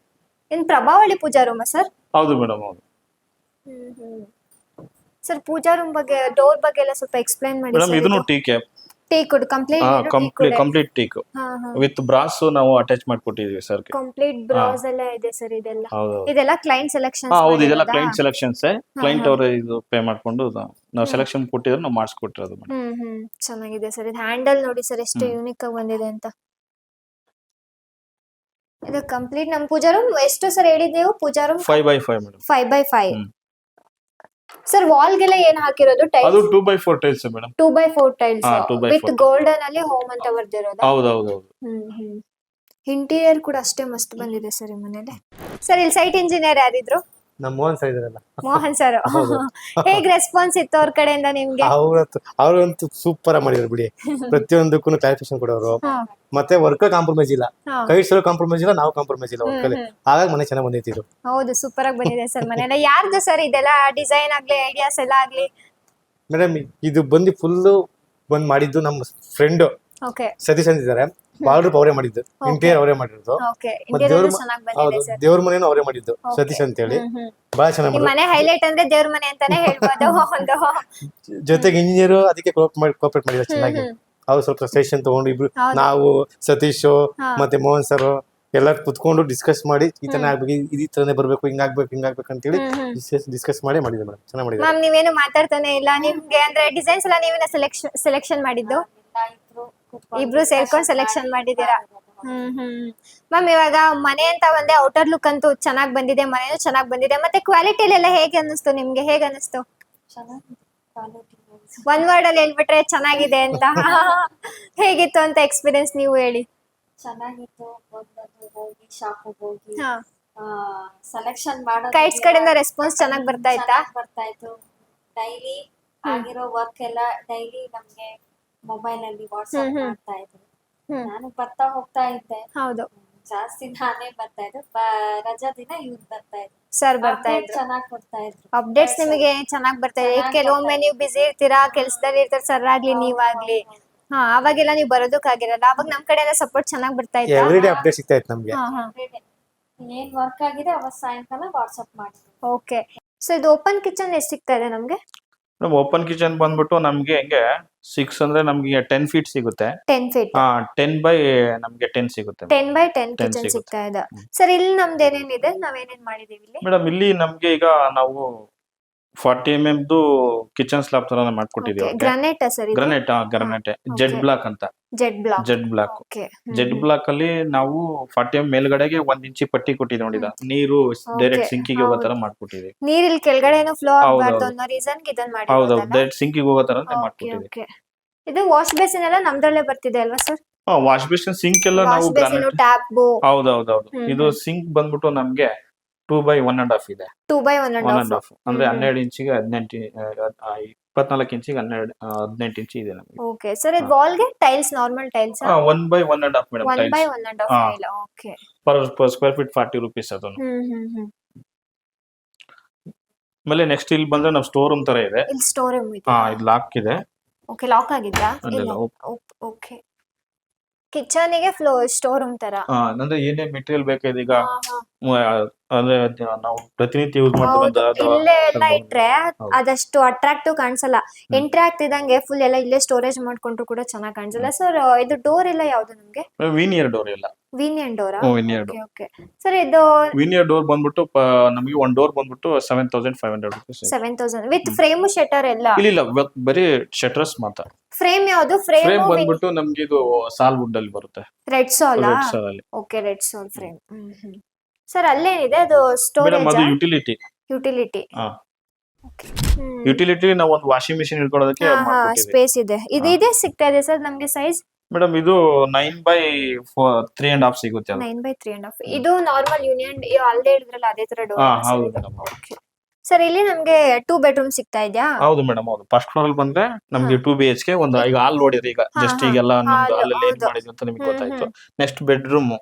ಇನ್ ಪ್ರಭಾವಳಿ ಪೂಜಾ ರೂಮ್ ಸರ್? ಹೌದು ಮೇಡಮ್, ಹೌದು. ಸರ್ ಪೂಜಾ ರೂಮ್ ಬಗ್ಗೆ ಡೋರ್ ಬಗ್ಗೆ ಎಲ್ಲ ಸ್ವಲ್ಪ ಎಕ್ಸ್ಪ್ಲೈನ್ ಮಾಡಿ ಮೇಡಮ್. ಇದನ್ನು ಟೀಕೆ teak complete teak with brass ನಾವು ಅಟ್ಯಾಚ್ ಮಾಡ್ಕೊಟ್ಟಿದೀವಿ ಸರ್. ಕಂಪ್ಲೀಟ್ ಬ್ರಾಸ್ ಎಲ್ಲ ಇದೆ ಸರ್. ಇದೆಲ್ಲ ಹೌದು, ಇದೆಲ್ಲ ಕ್ಲೈಂಟ್ ಸೆಲೆಕ್ಷನ್. ಹೌದು, ಇದೆಲ್ಲ ಕ್ಲೈಂಟ್ ಸೆಲೆಕ್ಷನ್ಸ್. ಕ್ಲೈಂಟ್ ಅವರು ಇದು ಪೇ ಮಾಡ್ಕೊಂಡು ನಾವು ಸೆಲೆಕ್ಷನ್ ಕೊಟ್ಟಿದ್ರೆ ನಾವು ಮಾಡಿಸ್ಕೊಟ್ಟಿರೋದು. ಚೆನ್ನಾಗಿದೆ ಸರ್. ಇದು ಹ್ಯಾಂಡಲ್ ನೋಡಿ ಸರ್ ಎಷ್ಟು ಯೂನಿಕ್ ಆಗಿ ಬಂದಿದೆ ಅಂತ. ಇದು ಕಂಪ್ಲೀಟ್ ನಮ್ ಪೂಜಾ ರೂಮ್ ಎಷ್ಟು ಸರ್ ಹೇಳಿದ್ದೇವು? Pooja room 5x5 madam. 5x5. Sir wall ಗೆಲ್ಲ ಏನ್ ಹಾಕಿರೋದು? ಟೈಲ್ಸ್ ಅದು 2x4 tiles madam. 2x4 tiles 2x4 with golden ಅಲ್ಲಿ ಹೋಮ್ ಅಂತ ಬರ್ದಿರೋದು. ಹೌದು ಹೌದು ಹೌದು. ಇಂಟೀರಿಯರ್ ಕೂಡ ಅಷ್ಟೇ ಮಸ್ತ್ ಬಂದಿದೆ ಸರ್ ಈ ಮನೇಲಿ. ಸರ್ ಇಲ್ಲಿ ಸೈಟ್ ಇಂಜಿನಿಯರ್ ಯಾರಿದ್ರು? ನಮ್ಮ ಮೋಹನ್ ಸರ್ ಇದ್ರಲ್ಲ, ಮೋಹನ್ ಸರ್. ಹೇಗ್ ರೆಸ್ಪಾನ್ಸ್ ಇತ್ತು ಅವ್ರ ಕಡೆಯಿಂದ ನಿಮ್ಗೆ? ಅವ್ರಂತೂ ಸೂಪರ್ ಆಗಿ ಮಾಡಿದ್ರು ಬಿಡಿ. ಪ್ರತಿಯೊಂದಕ್ಕೂ ಕ್ಲಾರಿಫಿಕೇಶನ್ ಕೊಡೋರು. ಮತ್ತೆ ವರ್ಕ್ ಕಾಂಪ್ರಮೈಸ್ ಇಲ್ಲ, ಕೈ ಸಲ ಕಾಂಪ್ರಮೈಸ್ ಇಲ್ಲ, ನಾವು ಕಾಂಪ್ರಮೈಸ್ ಇಲ್ಲ ವರ್ಕಲ್ಲಿ. ಹಾಗಾಗಿ ಮನೆ ಚೆನ್ನಾಗಿ ಬಂದೈತಿ. ಹೌದು, ಸೂಪರ್ ಆಗಿ ಬಂದಿದೆ ಸರ್ ಮನೆಯಲ್ಲ. ಯಾರ್ದು ಸರ್ ಇದೆಲ್ಲ ಡಿಸೈನ್ ಆಗ್ಲಿ ಐಡಿಯಾಸ್ ಎಲ್ಲ ಆಗ್ಲಿ? ಮೇಡಮ್ ಇದು ಬಂದು ಫುಲ್ ಬಂದ್ ಮಾಡಿದ್ದು ನಮ್ಮ ಫ್ರೆಂಡ್ ಸತೀಶ್ ಅಂತ ಇದಾರೆ. ಬಾರ್ಡರ್ ಅವರೇ ಮಾಡಿದ್ದು, ಇಂಟೀರಿಯರ್ ಅವರೇ ಮಾಡಿರೋದು. ದೇವ್ರ ಮನೇನು ಅವರೇ ಮಾಡಿದ್ದು, ಸತೀಶ್ ಅಂತ ಹೇಳಿ. ಬಹಳ ಚೆನ್ನಾಗಿ ಮನೆ ಹೈಲೈಟ್ ಅಂದ್ರೆ ದೇವ್ರ ಮನೆ ಅಂತಾನೆ ಹೇಳ್ಬೋದು. ಜೊತೆಗೆ ಇಂಜಿನಿಯರ್ ಅದಕ್ಕೆ ಕೋಪರೇಟ್ ಮಾಡಿದ್ರು ಚೆನ್ನಾಗಿ. ಅವ್ರು ಸ್ವಲ್ಪ ಸೆಷನ್ ತಗೊಂಡು ಇಬ್ರು, ನಾವು ಸತೀಶ್ ಮತ್ತೆ ಮೋಹನ್ ಸರ್ ಎಲ್ಲ ಕುತ್ಕೊಂಡು ಡಿಸ್ಕಸ್ ಮಾಡಿ ಈ ತರ ಆಗ್ಬೇಕು, ಈ ತರನೇ ಬರ್ಬೇಕು, ಹಿಂಗಾಗ್ಬೇಕು ಅಂತ ಹೇಳಿ ಡಿಸ್ಕಸ್ ಮಾಡಿ ಮಾಡಿದ್ವಿ ಮೇಡಮ್. ಚೆನ್ನಾಗಿ ಮಾಡಿದ್ವಿ. ಮ್ಯಾಮ್ ನೀವೇನು ಮಾತಾಡ್ತಾನೆ ಇಲ್ಲ. ನಿಮ್ಗೆ ಅಂದ್ರೆ ಡಿಸೈನ್ಸ್ ಎಲ್ಲ ನೀವೇನ ಸೆಲೆಕ್ಷನ್ ಮಾಡಿದ್ದು? ಇಬ್ರು ಸೇರ್ಕೊಂಡು ಸೆಲೆಕ್ಷನ್ ಮಾಡಿದೀರಾ? ಮ್ಯಾಮ್ ಇವಾಗ ಮನೆ ಅಂತ ಒಂದೇ ಔಟರ್ ಲುಕ್ ಅಂತೂ ಚೆನ್ನಾಗಿ ಬಂದಿದೆ, ಮನೆನೂ ಚೆನ್ನಾಗಿ ಬಂದಿದೆ. ಮತ್ತೆ ಕ್ವಾಲಿಟಿಲೆಲ್ಲ ಹೇಗೆ ಅನ್ನಿಸ್ತು ನಿಮ್ಗೆ? ಹೇಗೆ ಅನ್ನಿಸ್ತು? ಒಂದ್ ವರ್ಡ್ ಅಲ್ಲಿ ಹೇಳ್ಬಿಟ್ರೆ ಚೆನ್ನಾಗಿದೆ ಅಂತ. ಹೇಗಿತ್ತು ಅಂತ ಎಕ್ಸ್ಪೀರಿಯನ್ಸ್ ನೀವು ಹೇಳಿ. ಚೆನ್ನಾಗಿತ್ತು. ಹೋಗಿ ಶಾಪ್ ಹೋಗಿ ಸೆಲೆಕ್ಷನ್ ಮಾಡೋ ಕೈಟ್ಸ್ ಕಡೆಯಿಂದ ರೆಸ್ಪಾನ್ಸ್ ಚೆನ್ನಾಗಿ ಬರ್ತಾ ಇತ್ತಾ? ಬರ್ತಾ ಇತ್ತು. ಡೈಲಿ ಆಗಿರೋ ವರ್ಕ್ ಎಲ್ಲ ಡೈಲಿ ನಮ್ಗೆ ಮೊಬೈಲ್ ಅಲ್ಲಿ ವಾಟ್ಸ್ಆಪ್ ಮಾಡ್ತಾ ಇದ್ರು. ನಾನು ಬರ್ತಾ ಹೋಗ್ತಾ ಇದ್ದೆ. ಹೌದು, ಜಾಸ್ತಿ ನಾನೇ ಬರ್ತಾ ಇದ್ದೆ. ರಜಾ ದಿನ ಇವ್ರು ಬರ್ತಾ ಇದ್ರು, ಸರ್ ಬರ್ತಾ ಇದ್ರು. ಚೆನ್ನಾಗಿ ಕೊಡ್ತಾ ಇದ್ರು ಅಪ್ಡೇಟ್ಸ್. ನಿಮಗೆ ಚೆನ್ನಾಗಿ ಬರ್ತಾ ಇದೆ. ಕೆಲವೊಮ್ಮೆ ನೀವು ಬಿಸಿ ಇರ್ತೀರಾ, ಕೆಲ್ಸದಲ್ಲಿ ಇರ್ತಾರೆ ಸರ್ ಆಗ್ಲಿ ನೀವಾಗ್ಲಿ. ಅವಾಗೆಲ್ಲ ನೀವು ಬರೋದಕ್ಕಾಗಿರಲ್ಲ. ಅವಾಗ ನಮ್ ಕಡೆ ಎಲ್ಲ ಸಪೋರ್ಟ್ ಚೆನ್ನಾಗಿ ಬರ್ತಾ ಇತ್ತು. ಎವ್ರಿಡೇ ಅಪ್ಡೇಟ್ ಸಿಗ್ತಾ ಇತ್ತು ನಮ್ಗೆ. ಏನ್ ವರ್ಕ್ ಆಗಿದೆ ಅವತ್ತು ಸಾಯಂಕಾಲ ವಾಟ್ಸ್ಆಪ್ ಮಾಡಿ. ಓಕೆ. ಸೊ ಇದು ಓಪನ್ ಕಿಚನ್ ಎಷ್ಟು ಸಿಗ್ತಾ ಇದೆ ನಮ್ಗೆ? ಓಪನ್ ಕಿಚನ್ ಬಂದ್ಬಿಟ್ಟು ನಮ್ಗೆ ಹೆಂಗೆ 6 ಅಂದ್ರೆ ನಮ್ಗೆ 10 ಫೀಟ್ ಸಿಗುತ್ತೆ. 10 ಫೀಟ್. 10 ನಮ್ಗೆ 10 ಸಿಗುತ್ತೆ. 10x10 ಕಿಚನ್ ಸಿಗ್ತಾ ಇದೆ. ಸರ್ ಇಲ್ಲಿ ನಮ್ದು ಏನೇನಿದೆ, ನಾವೇನೇನ್ ಮಾಡಿದೀವಿ ಇಲ್ಲಿ? ಮೇಡಮ್ ಇಲ್ಲಿ ನಮ್ಗೆ ಈಗ ನಾವು 40 mm ಕಿಚನ್ ಸ್ಲಾಬ್ ತರ ಮಾಡ್ಕೊಟ್ಟಿದೀವಿ. Granite sir? Granite jet black ಅಂತ. ಜೆಡ್ ಬ್ಲಾಕ್ ಅಲ್ಲಿ ನಾವು 40 mm ಮೇಲ್ಗಡೆಗೆ 1 ಇಂಚಿ ಪಟ್ಟಿ ಕೊಟ್ಟಿದ್ದೀವಿ ನೋಡಿದ. ನೀರು ಡೈರೆಕ್ಟ್ ಸಿಂಕಿಗೆ ಹೋಗೋ ತರ ಮಾಡ್ಕೊಟ್ಟಿದೀವಿ. ನೀರ್ ಇಲ್ಲಿ ಕೆಳಗಡೆನೂ ಫ್ಲೋ ಆಗಬಾರ್ದು ಅನ್ನೋ ರೀಸನ್ ಗೆ ಇದನ್ನ ಮಾಡಿರೋದು. ಹೌದು, ಡೈರೆಕ್ಟ್ ಸಿಂಕಿಗೆ ಹೋಗೋ ತರ ಮಾಡ್ಕೊಟ್ಟಿದೀವಿ. ಇದು ವಾಶ್ ಬೇಸಿನ್ ಎಲ್ಲ ನಮ್ದ್ರಲ್ಲೇ ಬರ್ತಿದೆ ಅಲ್ವಾ ಸರ್? ವಾಶ್ ಬೇಸಿನ್ ಸಿಂಕ್ ಎಲ್ಲ ನಾವು ಗ್ರಾನೈಟ್. ಹೌದೌದು. ಇದು ಸಿಂಕ್ ಬಂದ್ಬಿಟ್ಟು ನಮ್ಗೆ 2x1.5 ಇದೆ. 2x1.5 ಅಂದ್ರೆ 12 ಇಂಚಿಗೆ 24 ಇಂಚಿಗೆ 18 ಇಂಚಿ ಇದೆ ನಮಗೆ. Okay sir. ಇದು ವಾಲ್ ಗೆ tiles normal tiles? 1x1.5 madam. 1x1.5 tile. Okay. per square feet 40 rupees ಅದನ್ನು. ಆಮೇಲೆ ನೆಕ್ಸ್ಟ್ ಇಲ್ಲಿ ಬಂದ್ರೆ ನಮ್ಮ ಸ್ಟೋರ್ ರೂಮ್ ತರ ಇದೆ. ಇಲ್ಲಿ ಸ್ಟೋರ್ ರೂಮ್ ಇದೆ. ಇದು ಲಾಕ್ ಇದೆ. ಓಕೆ. ಲಾಕ್ ಆಗಿದ್ದಾ? ಇಲ್ಲ. ಓಕೆ. ಕಿಚನಿಗೆ ಸ್ಟೋರ್ ರೂಮ್ ತರ. ಅಂದ್ರೆ ಏನೇ ಮೆಟೀರಿಯಲ್ ಬೇಕಾಗಿದೆ ಈಗ ಹಾ, ಹಾ. ಅಂದ್ರೆ ನಾವು ಪ್ರತಿನಿತ್ಯ ಯೂಸ್ ಹೌದು ಮಾಡ್ತಕ್ಕಂಥ ಇಲ್ಲೇ ಎಲ್ಲ ಇಟ್ರೆ ಅದಷ್ಟು ಅಟ್ರಾಕ್ಟಿವ್ ಕಾಣಿಸಲ್ಲ. ಎಂಟ್ರಿ ಆಗ್ತಿದಂಗೆ ಫುಲ್ ಎಲ್ಲ ಇಲ್ಲೇ ಸ್ಟೋರೇಜ್ ಮಾಡ್ಕೊಂಡ್ರು ಕೂಡ ಚೆನ್ನಾಗಿ ಕಾಣಿಸಲ್ಲ. ಸರ್ ಇದು ಡೋರ್ ಎಲ್ಲ ಯಾವ್ದು ನಮ್ಗೆ? ವಿನಿಯರ್ ಡೋರ್ ಎಲ್ಲ. ವಿನಿಯನ್ ಡೋರಾ? ವಿನಿಯರ್ ಓಕೆ ಓಕೆ ಸರ್ ಇದು ವಿನಿಯರ್ ಡೋರ್ ಬಂದ್ಬಿಟ್ಟು ನಮಗೆ ಒಂದ್ ಡೋರ್ ಬಂದ್ಬಿಟ್ಟು 7,500 rupees. 7,000 ವಿತ್ ಫ್ರೇಮ್ ಶಟರ್ ಎಲ್ಲ? ಇಲ್ಲ ಬರೀ ಶಟರ್ಸ್ ಮಾತ್ರ. ಫ್ರೇಮ್ ಯಾವ್ದು? ಫ್ರೇಮ್ ಫ್ರೇಮ್ ಬಂದ್ಬಿಟ್ಟು ನಮ್ಗೆ ಇದು ಸಾಲ್ ವುಡ್ ಅಲ್ಲಿ ಬರುತ್ತೆ. ರೆಡ್ ಸಾಲ್? ರೆಡ್ ಸಾಲ್ ಅಲ್ಲಿ. ಓಕೆ ರೆಡ್ ಸಾಲ್ ಫ್ರೇಮ್. ಸರ್ ಅಲ್ಲೇನಿದೆ ಅದು ಮೇಡಮ್ ಅದು ಸ್ಟೋರೇಜ್? ಯುಟಿಲಿಟಿ. ಯುಟಿಲಿಟಿ. ಯುಟಿಲಿಟಿ ನಾವು ಒಂದು ವಾಷಿಂಗ್ ಮಿಷಿನ್ ಇಟ್ಕೊಳ್ಳೋದಕ್ಕೆ ಮಾಡ್ಕೊಟ್ಟಿದ್ದೀವಿ. ಸ್ಪೇಸ್ ಇದೆ. ಇದೆ ಸಿಗ್ತಾ ಇದೆ ಸರ್ ನಮ್ಗೆ ಸೈಜ್? ಮೇಡಮ್ ಇದು 9/3.5 ಸಿಗುತ್ತೆ ಅದು. 9/3.5. ಇದು ನಾರ್ಮಲ್ ಯೂನಿಯನ್ ಅಲ್ಲೇ ಹೇಳಿದ್ರಲ್ಲ ಅದೇ ತರ ಡೋರ್? ಹೌದು ಮೇಡಮ್. ಸರ್ ಇಲ್ಲಿ ನಮ್ಗೆ 2 ಬೆಡ್ರೂಮ್ ಸಿಗ್ತಾ ಇದೆಯಾ? ಹೌದು ಮೇಡಮ್ ಹೌದು. ಫಸ್ಟ್ ಫ್ಲೋರ್ ಅಲ್ಲಿ ಬಂದ್ರೆ ನಮ್ಗೆ 2 BHK ಒಂದು ಈಗ ಹಾಲ್ ನೋಡಿದ್ರಿ ಈಗ ಜಸ್ಟ್ ಈಗೆಲ್ಲ ನಮ್ದು ಅಲ್ಲಲ್ಲಿ ಏನ್ ಮಾಡಿದ್ವಿ ಅಂತ ನಿಮ್ಗೆ ಗೊತ್ತಾಯ್ತು. ನೆಕ್ಸ್ಟ್ ಬೆಡ್ರೂಮ್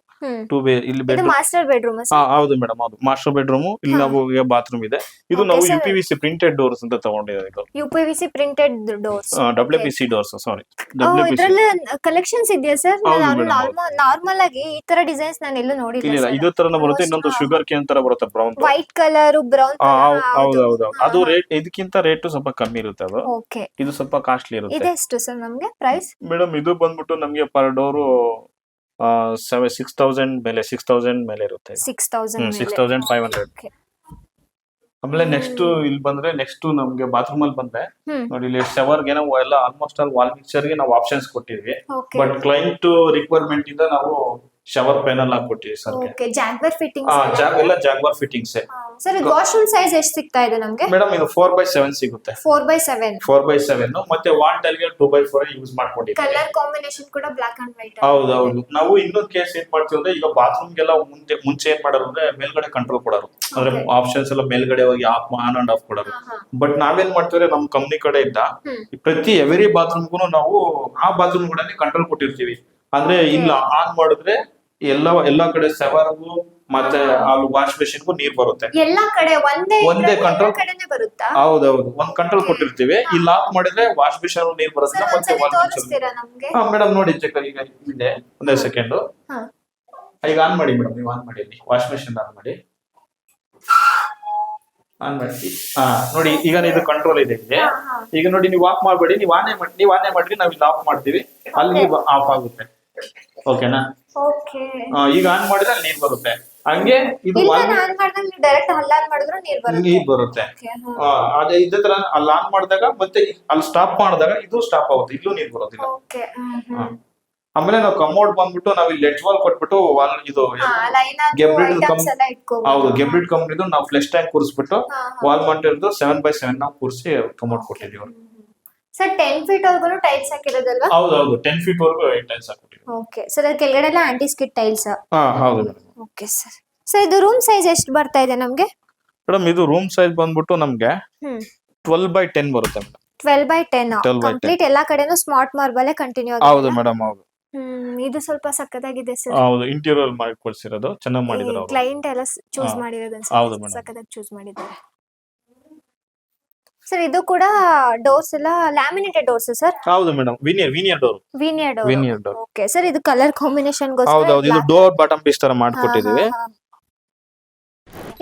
2 ಇಲ್ಲಿ ಇದು ಬೆಡ್ರೂಮ್. Master bedroom? ಹೌದು ಮೇಡಮ್ ಹೌದು. Master bedroom. ಇಲ್ಲಿ ನಾವು ಬಾತ್ರೂಮ್ ಇದೆ. ಇದು ನಾವು UPVC ಪ್ರಿಂಟೆಡ್ ಡೋರ್ಸ್ ಅಂತ ತಗೊಂಡಿದ್ದೀವಿ. ಇದು UPVC printed doors? WPC doors sorry. ಇದ್ರಲ್ಲಿ ಕಲೆಕ್ಷನ್ಸ್ ಇದೆಯಾ ಸರ್? ಹೌದು ನಾನು madam, ನಾರ್ಮಲ್ ಆಗಿ ಈ ತರ ಡಿಸೈನ್ಸ್ ನಾನು ಎಲ್ಲೂ ನೋಡಿಲ್ಲ. ಇಲ್ಲ ಇದೇ ತರನ ಬರುತ್ತೆ. ಇನ್ನೊಂದು ಶುಗರ್ ಕೇನ್ ತರ ಬರುತ್ತೆ ಬ್ರೌನ್. White colour brown. ಹೌದು ಹೌದು. ಅದು ರೇಟ್ ಇದಕ್ಕಿಂತ ರೇಟ್ ಸ್ವಲ್ಪ ಕಮ್ಮಿ ಇರುತ್ತೆ ಅದು. ಓಕೆ. ಇದು ಸ್ವಲ್ಪ ಕಾಸ್ಟ್ಲಿ ಇರುತ್ತೆ. ಇದೆಷ್ಟು ಸರ್ ನಮ್ಗೆ ಪ್ರೈಸ್? ಮೇಡಮ್ ಇದು ಬಂದ್ಬಿಟ್ಟು ನಮ್ಗೆ ಪರ್ ಡೋರು 6,000 ಮೇಲೆ ಇರುತ್ತೆ. 6,500. ಆಮೇಲೆ ನೆಕ್ಸ್ಟ್ ಇಲ್ಲಿ ಬಂದ್ರೆ ನೆಕ್ಸ್ಟ್ ನಮ್ಗೆ ಬಾತ್ರೂಮ್ ಅಲ್ಲಿ ಬಂದ್ರೆ ನೋಡಿ ಇಲ್ಲಿ ಶವರ್ ಗೆ ನಾವು ಎಲ್ಲ ಆಲ್ಮೋಸ್ಟ್ ಆಲ್ ವಾಲ್ ಮಿಕ್ಸರ್ ಗೆ ನಾವು ಆಪ್ಷನ್ಸ್ ಕೊಟ್ಟಿದ್ವಿ. ಬಟ್ ಕ್ಲೈಂಟ್ ರಿಕ್ವೈರ್ಮೆಂಟ್ ಇಂದ ನಾವು ಶವರ್ ಪ್ಯಾನಲ್ ಹಾಕೊಟ್ಟಿವಿ ಸರ್. ಓಕೆ. Jaguar fittings? ಎಲ್ಲ Jaguar fittings. Sir washroom size ಎಷ್ಟು ಸಿಗ್ತಾ ಇದೆ ನಮಗೆ? ಮೇಡಮ್ ಇದು 4/7 ಸಿಗುತ್ತೆ. 4/7. 4/7 ಮತ್ತೆ ವಾಲ್ ಟೈಲ್ಗೆ 2/4 ಯೂಸ್ ಮಾಡ್ಕೊಂಡಿದ್ದೀವಿ. ಕಲರ್ ಕಾಂಬಿನೇಷನ್ ಕೂಡ ಬ್ಲಾಕ್ ಅಂಡ್ ವೈಟ್? ಹೌದು. ನಾವು ಇನ್ನೊಂದು ಕೇಸ್ ಏನ್ ಮಾಡ್ತೀವಿ ಅಂದ್ರೆ ಈಗ ಬಾತ್ರೂಮ್ ಗೆಲ್ಲ ಮುಂಚೆ ಏನ್ ಮಾಡೋರು ಅಂದ್ರೆ ಮೇಲ್ಗಡೆ ಕಂಟ್ರೋಲ್ ಕೊಡೋರು. ಅಂದ್ರೆ ಆಪ್ಷನ್ಸ್ ಎಲ್ಲ ಮೇಲ್ಗಡೆ ಹೋಗಿ ಆನ್ ಅಂಡ್ ಆಫ್ ಕೊಡೋರು. ಬಟ್ ನಾವೇನ್ ಮಾಡ್ತೀವಿ ನಮ್ ಕಂಪ್ನಿ ಕಡೆಯಿಂದ ಪ್ರತಿ ಎವ್ರಿ ಬಾತ್ರೂಮ್ಗೂ ನಾವು ಆ ಬಾತ್ರೂಮ್ ಕೂಡ ಕಂಟ್ರೋಲ್ ಕೊಟ್ಟಿರ್ತೀವಿ. ಅಂದ್ರೆ ಇಲ್ಲ ಆನ್ ಮಾಡಿದ್ರೆ ಎಲ್ಲಾ ಕಡೆ ಶವರ್ಗೂ ಮತ್ತೆ ಅಲ್ಲಿ ವಾಶ್ ಬೇಸಿನ್ಗೂ ನೀರ್ ಬರುತ್ತೆ. ಎಲ್ಲಾ ಕಡೆ ಒಂದೇ ಕಂಟ್ರೋಲ್ ಕಡೆನೇ ಬರುತ್ತಾ? ಹೌದೌದು. ಒಂದ್ ಕಂಟ್ರೋಲ್ ಕೊಟ್ಟಿರ್ತೀವಿ. ಇಲ್ಲಿ ಆಫ್ ಮಾಡಿದ್ರೆ ವಾಶ್ ಬೇಸಿನ್ ನೀರ್ ಬರುತ್ತೆ ಮತ್ತೆ ತೋರಿಸ್ತೀರಾ ನಮ್ಗೆ? ಮೇಡಮ್ ನೋಡಿ ಚೆಕ್ ಈಗ ಇದೆ ಒಂದೇ ಸೆಕೆಂಡ್. ಈಗ ಆನ್ ಮಾಡಿ ಮೇಡಮ್. ನೀವು ಆನ್ ಮಾಡಿ ವಾಶ್ ಬೇಸಿನ್ ಆನ್ ಮಾಡಿ. ಆನ್ ಮಾಡಿ. ನೋಡಿ ಈಗ ಇದು ಕಂಟ್ರೋಲ್ ಇದೆ. ಈಗ ನೋಡಿ ನೀವು ಆಫ್ ಮಾಡಬೇಡಿ. ನೀವು ಆನೆ ಮಾಡ್ರಿ. ನಾವು ಇಲ್ಲಿ ಆಫ್ ಮಾಡ್ತೀವಿ. ಅಲ್ಲಿ ಆಫ್ ಆಗುತ್ತೆ. ಓಕೆನಾ? ಓಕೆ. ಈಗ ಆನ್ ಮಾಡಿದ್ರೆ ಅಲ್ಲಿ ನೀರ್ ಬರುತ್ತೆ. ಹಂಗೆ ಇದು ಡೈರೆಕ್ಟ್ ಅಲ್ಲಿ ಆನ್ ಮಾಡಿದ್ರು ನೀರ್ ಬರುತ್ತೆ. ಅದೇ ಇದೇ ತರ ಅಲ್ಲಿ ಆನ್ ಮಾಡಿದಾಗ ಮತ್ತೆ ಅಲ್ಲಿ ಸ್ಟಾಪ್ ಮಾಡಿದಾಗ ಇದು ಸ್ಟಾಪ್ ಆಗುತ್ತೆ. ಇಲ್ಲೂ ನೀರ್ ಬರೋದಿಲ್ಲ. ಆಮೇಲೆ ನಾವು ಕಮೋಡ್ ಬಂದ್ಬಿಟ್ಟು ನಾವು ಇಲ್ಲಿ ಲೆಡ್ಜ್ ವಾಲ್ ಕೊಟ್ಬಿಟ್ಟು ವಾಲ್ ಇದು ಗೆಬ್ರಿಡ್ ಕಂಪ್ನಿದು ನಾವು ಫ್ಲೆಶ್ ಟ್ಯಾಂಕ್ ಕೂರಿಸ್ಬಿಟ್ಟು ವಾಲ್ ಮೌಂಟೆಡ್ 7/7 ನಾವು ಕೂರಿಸಿ ಕಮೋಡ್ ಕೊಟ್ಟಿದ್ದೀವಿ. ಸರ್ 10 ಫೀಟ್ ವರೆಗೂ ಟೈಲ್ಸ್ ಹಾಕಿರೋದಲ್ವಾ? ಹೌದು 10 ಫೀಟ್ ವರೆಗೂ ಟೈಲ್ಸ್ ಹಾಕಿದ್ದೀವಿ. Okay sir. ಕೆಳಗಡೆ ಎಲ್ಲ ಆಂಟಿ ಸ್ಕಿಡ್ ಟೈಲ್ಸ್? ಹೌದು ಮೇಡಮ್. Okay sir. ಸರ್ ಇದು ರೂಮ್ ಸೈಜ್ ಎಷ್ಟು ಬರ್ತಾ ಇದೆ ನಮಗೆ? ಮೇಡಮ್ ಇದು ರೂಮ್ ಸೈಜ್ ಬಂದ್ಬಿಟ್ಟು ನಮಗೆ 12/10 ಬರುತ್ತೆ ಮೇಡಮ್. 12/10 ಕಂಪ್ಲೀಟ್ ಎಲ್ಲಾ ಕಡೆನೂ ಸ್ಮಾರ್ಟ್ ಮಾರ್ಬಲ್ ಕಂಟಿನ್ಯೂ ಆಗಿದೆ? ಹೌದು ಮೇಡಮ್ ಹೌದು. ಇದು ಸ್ವಲ್ಪ ಸಕ್ಕತ್ತಾಗಿದೆ ಸರ್. ಹೌದು ಇಂಟೀರಿಯರ್ ಮಾಡಿ ಕೊಡ್ಸಿರೋದು ಚೆನ್ನಾಗಿ ಮಾಡಿದ್ದಾರೆ ಅವರು. ಕ್ಲೈಂಟ್ ಎಲ್ಲ ಚೂಸ್ ಮಾಡಿರೋದು ಅನ್ಸುತ್ತೆ. ಸಕ್ಕತ್ತಾಗಿ ಚೂಸ್ ಮಾಡಿದ್ದಾರೆ ಸರ್. ಇದು ಕೂಡ ಡೋರ್ಸ್ ಎಲ್ಲ ಲ್ಯಾಮಿನೇಟೆಡ್ ಡೋರ್ಸ್ ಸರ್? ಹೌದು madam. Veneer door. Okay sir. ಇದು ಕಲರ್ ಕಾಂಬಿನೇಷನ್ ಹೌದು ಇದು ಡೋರ್ ಬಾಟಮ್ ಪೀಸ್ ತರ ಮಾಡ್ಕೊಟ್ಟಿದೀವಿ.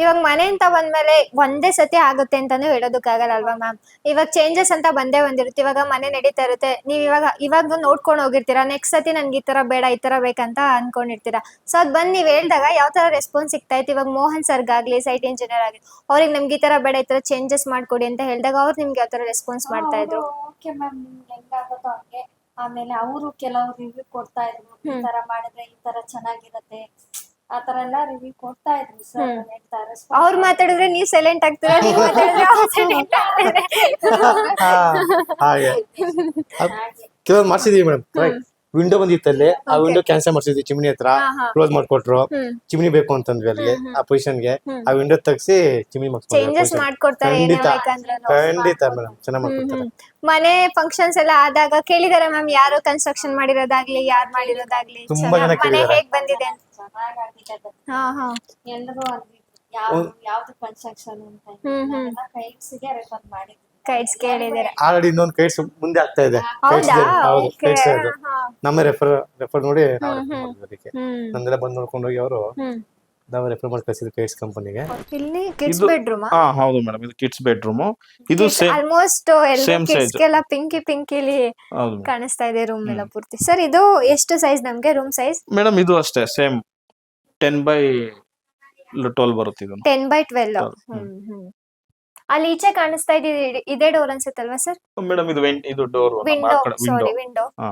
ಇವಾಗ ಮನೆ ಅಂತ ಬಂದ್ಮೇಲೆ ಒಂದೇ ಸತಿ ಆಗುತ್ತೆ ಅಂತಾನು ಹೇಳೋದಕ್ಕಾಗಲ್ಲ ಅಲ್ವಾ ಮ್ಯಾಮ್? ಇವಾಗ ಚೇಂಜಸ್ ಅಂತ ಬಂದಿರುತ್ತೆ. ಇವಾಗ ಮನೆ ನಡೀತಾ ಇರುತ್ತೆ. ನೀವ್ ಇವಾಗ ನೋಡ್ಕೊಂಡು ಹೋಗಿರ್ತೀರಾ. ನೆಕ್ಸ್ಟ್ ಸತಿ ನನ್ಗೆ ಈ ತರ ಬೇಡ ಈ ತರ ಬೇಕಂತ ಅನ್ಕೊಂಡಿರ್ತೀರಾ. ಸೊ ಅದ್ ಬಂದ್ ನೀವ್ ಹೇಳಿದಾಗ ಯಾವ ತರ ರೆಸ್ಪಾನ್ಸ್ ಸಿಗ್ತಾ ಇತ್ತು? ಇವಾಗ ಮೋಹನ್ ಸರ್ಗಾಗ್ಲಿ ಸೈಟ್ ಇಂಜಿನಿಯರ್ ಆಗ್ಲಿ ಅವ್ರಿಗೆ ನಮ್ಗೆ ಈ ತರ ಬೇಡ ಈ ತರ ಚೇಂಜಸ್ ಮಾಡ್ಕೊಡಿ ಅಂತ ಹೇಳಿದಾಗ ಅವ್ರು ನಿಮ್ಗೆ ಯಾವ ತರ ರೆಸ್ಪಾನ್ಸ್ ಮಾಡ್ತಾ ಇದ್ರು? ಓಕೆ ಮ್ಯಾಮ್ ನಿಮ್ಗೆ ಹೆಂಗಾಗುತ್ತೋ ಹಂಗೆ. ಆಮೇಲೆ ಅವರು ಕೆಲವು ರಿವ್ಯೂ ಕೊಡ್ತಾ ಇದ್ರು. ಈ ತರ ಮಾಡಿದ್ರೆ ಈ ತರ ಚೆನ್ನಾಗಿರತ್ತೆ ಆತರ ಎಲ್ಲ ರಿವ್ಯೂ ಕೊಡ್ತಾ ಇದ್ರು ಸರ್. ಹೇಳ್ತಾರೆ ಅವ್ರು ಮಾತಾಡಿದ್ರೆ ನೀವ್ ಸೈಲೆಂಟ್ ಆಗ್ತೀರಾ, ನೀವ್ ಮಾತಾಡಿದ್ರೆ ಅವ್ರು ಸೈಲೆಂಟ್ ಆಗ್ತಾರೆ. ಹಾಗೆ ಕೆಲವೊಂದು ಮಾಡ್ಸಿದೀವಿ ಮೇಡಮ್. ವಿಂಡೋ ಬಂದಿತ್ತಲ್ಲಿ ಆ ವಿಂಡೋ ಕ್ಯಾನ್ಸಲ್ ಮಾಡ್ಸಿದ್ವಿ. ಚಿಮ್ನಿ ಹತ್ರ ಕ್ಲೋಸ್ ಮಾಡ್ಕೊಟ್ರು. ಚಿಮ್ನಿ ಬೇಕು ಅಂತಂದ್ವಿ ಅಲ್ಲಿ ಆ ಪೊಸಿಷನ್ಗೆ. ಆ ವಿಂಡೋ ತೆಗ್ಸಿ ಚಿಮ್ನಿ ಚೇಂಜಸ್ ಮಾಡ್ಕೊಡ್ತಾರೆ. ಖಂಡಿತ ಮೇಡಮ್ ಚೆನ್ನಾಗಿ ಮಾಡ್ಕೊಡ್ತಾರೆ. ಮನೆ ಫಂಕ್ಷನ್ಸ್ ಎಲ್ಲ ಆದಾಗ ಕೇಳಿದಾರೆ ಮ್ಯಾಮ್ ಯಾರು ಕನ್ಸ್ಟ್ರಕ್ಷನ್ ಮಾಡಿರೋದಾಗ್ಲಿ ಯಾರು ಮಾಡಿರೋದಾಗ್ಲಿ ತುಂಬಾ ಜನ ಮನೆ ಕೇಳಿದಾರೆ. ಹೇಗ್ ಬಂದಿದೆ ಅಂತ. ಹಾ ಹಾ ಎಲ್ಲರೂ ಯಾವ್ದು ಕನ್ಸ್ಟ್ರಕ್ಷನ್ ಅಂತ ಕೈಟ್ಸ್ಗೆ ರೆಫರ್ ಮಾಡಿದ್ರು. ಕೈಟ್ಸ್ ಕೇಳಿದ್ದೀರಾ? ಆಲ್ರೆಡಿ ಇನ್ನೊಂದು ಕೈಟ್ಸ್ ಮುಂದೆ ಆಗ್ತಾ ಇದೆ. ಹೌದಾ? ಹೌದು, Okay. ಕೈಟ್ಸ್ ಅದು ಹಾ. ನಮ್ಮ ರೆಫರ್ ನೋಡಿ ನಾವು ರೆಫರ್ ಮಾಡಿದ್ವಿ ಅದಕ್ಕೆ. ಹ್ಮ್. ನಮ್ದೆಲ್ಲ ಬಂದು ನೋಡ್ಕೊಂಡು ಹೋಗಿ ಅವರು ಹ್ಮ್. ನಾವು ರೆಫರ್ ಮಾಡಿ ಕಳಿಸಿದ್ವಿ ಕೈಟ್ಸ್ ಕಂಪನಿಗೆ. ಇಲ್ಲಿ ಕಿಡ್ಸ್ ಇದು- ಬೆಡ್ರೂಮ್ ಹಾ ಹೌದು ಮೇಡಮ್, ಇದು ಕಿಡ್ಸ್ ಬೆಡ್ರೂಮ್. ಇದು ಸೇಮ್ ಆಲ್ಮೋಸ್ಟ್ ಎಲ್ಲ same size. ಕಿಡ್ಸ್ಗೆಲ್ಲ ಪಿಂಕಿಲಿ ಹೌದು ಕಾಣಿಸ್ತಾ ಇದೆ ರೂಮ್ ಎಲ್ಲ ಪೂರ್ತಿ. ಸರ್ ಇದು ಎಷ್ಟು ಸೈಜ್ ನಮ್ಗೆ ರೂಮ್ ಸೈಜ್? ಮೇಡಮ್, ಇದು ಅಷ್ಟೇ ಸೇಮ್ 10x12 ಬರುತ್ತೆ ಇದು. 10x12. ಅಲ್ಲಿ ಈಚೆ ಕಾಣಿಸ್ತಾ ಇದೆ, ಇದೇ ಡೋರ್ ಅನ್ಸುತ್ತಲ್ವಾ ಸರ್? ಮೇಡಮ್ ಇದು ಡೋರ್ ವಿಂಡೋ, ವಿಂಡೋ. ಸಾರಿ ವಿಂಡೋ. ಹಾ.